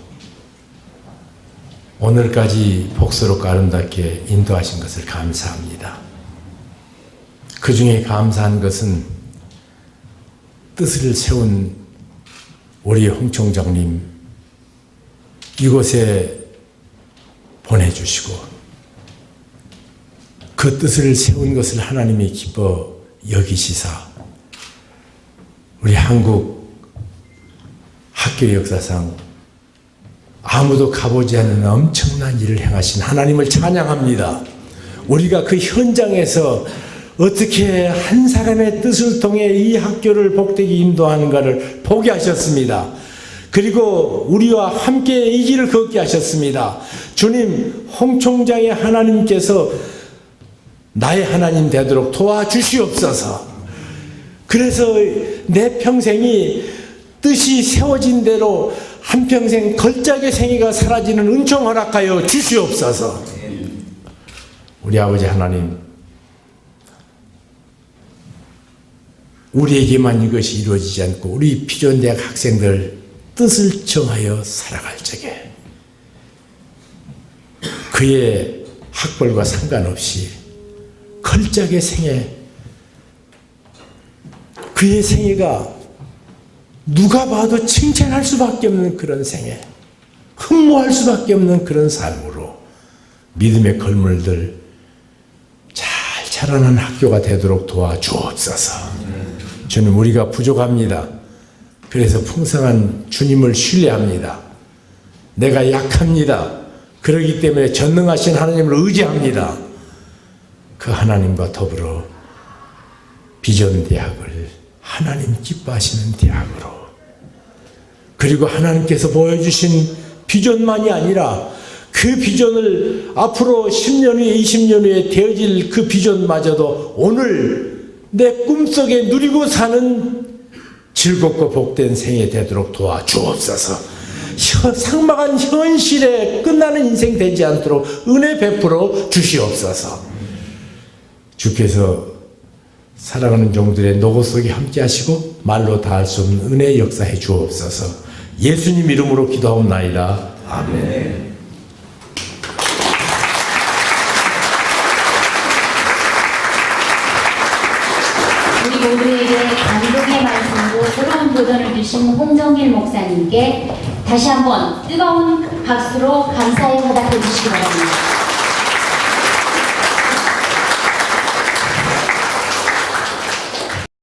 S1: 오늘까지 복스럽고 아름답게 인도하신 것을 감사합니다. 그 중에 감사한 것은 뜻을 세운 우리 홍 총장님 이곳에 보내주시고 그 뜻을 세운 것을 하나님이 기뻐 여기시사 우리 한국 학교 역사상 아무도 가보지 않는 엄청난 일을 행하신 하나님을 찬양합니다. 우리가 그 현장에서 어떻게 한 사람의 뜻을 통해 이 학교를 복되게 인도하는가를 보게 하셨습니다. 그리고 우리와 함께 이 길을 걷게 하셨습니다. 주님, 홍 총장의 하나님께서 나의 하나님 되도록 도와주시옵소서. 그래서 내 평생이 뜻이 세워진 대로 한평생 걸작의 생애가 사라지는 은총 허락하여 주시옵소서. 우리 아버지 하나님, 우리에게만 이것이 이루어지지 않고 우리 비전대학 학생들 뜻을 정하여 살아갈 적에 그의 학벌과 상관없이 걸작의 생애, 그의 생애가 누가 봐도 칭찬할 수밖에 없는 그런 생애, 흠모할 수밖에 없는 그런 삶으로 믿음의 걸물들 잘 자라는 학교가 되도록 도와주옵소서. 주님, 우리가 부족합니다. 그래서 풍성한 주님을 신뢰합니다. 내가 약합니다. 그렇기 때문에 전능하신 하나님을 의지합니다. 그 하나님과 더불어 비전대학을 하나님 기뻐하시는 대학으로, 그리고 하나님께서 보여주신 비전만이 아니라 그 비전을 앞으로 10년 후에 20년 후에 되어질 그 비전마저도 오늘 내 꿈속에 누리고 사는 즐겁고 복된 생이 되도록 도와주옵소서. 삭막한 현실에 끝나는 인생 되지 않도록 은혜 베풀어 주시옵소서. 주께서 살아가는 종들의 노고 속에 함께 하시고 말로 다할 수 없는 은혜 역사해 주옵소서. 예수님 이름으로 기도하옵나이다. 아멘.
S2: 우리 모두에게 감동의 말씀으로 새로운 도전을 주신 홍정길 목사님께 다시 한번 뜨거운 박수로 감사의 화답해 주시기 바랍니다.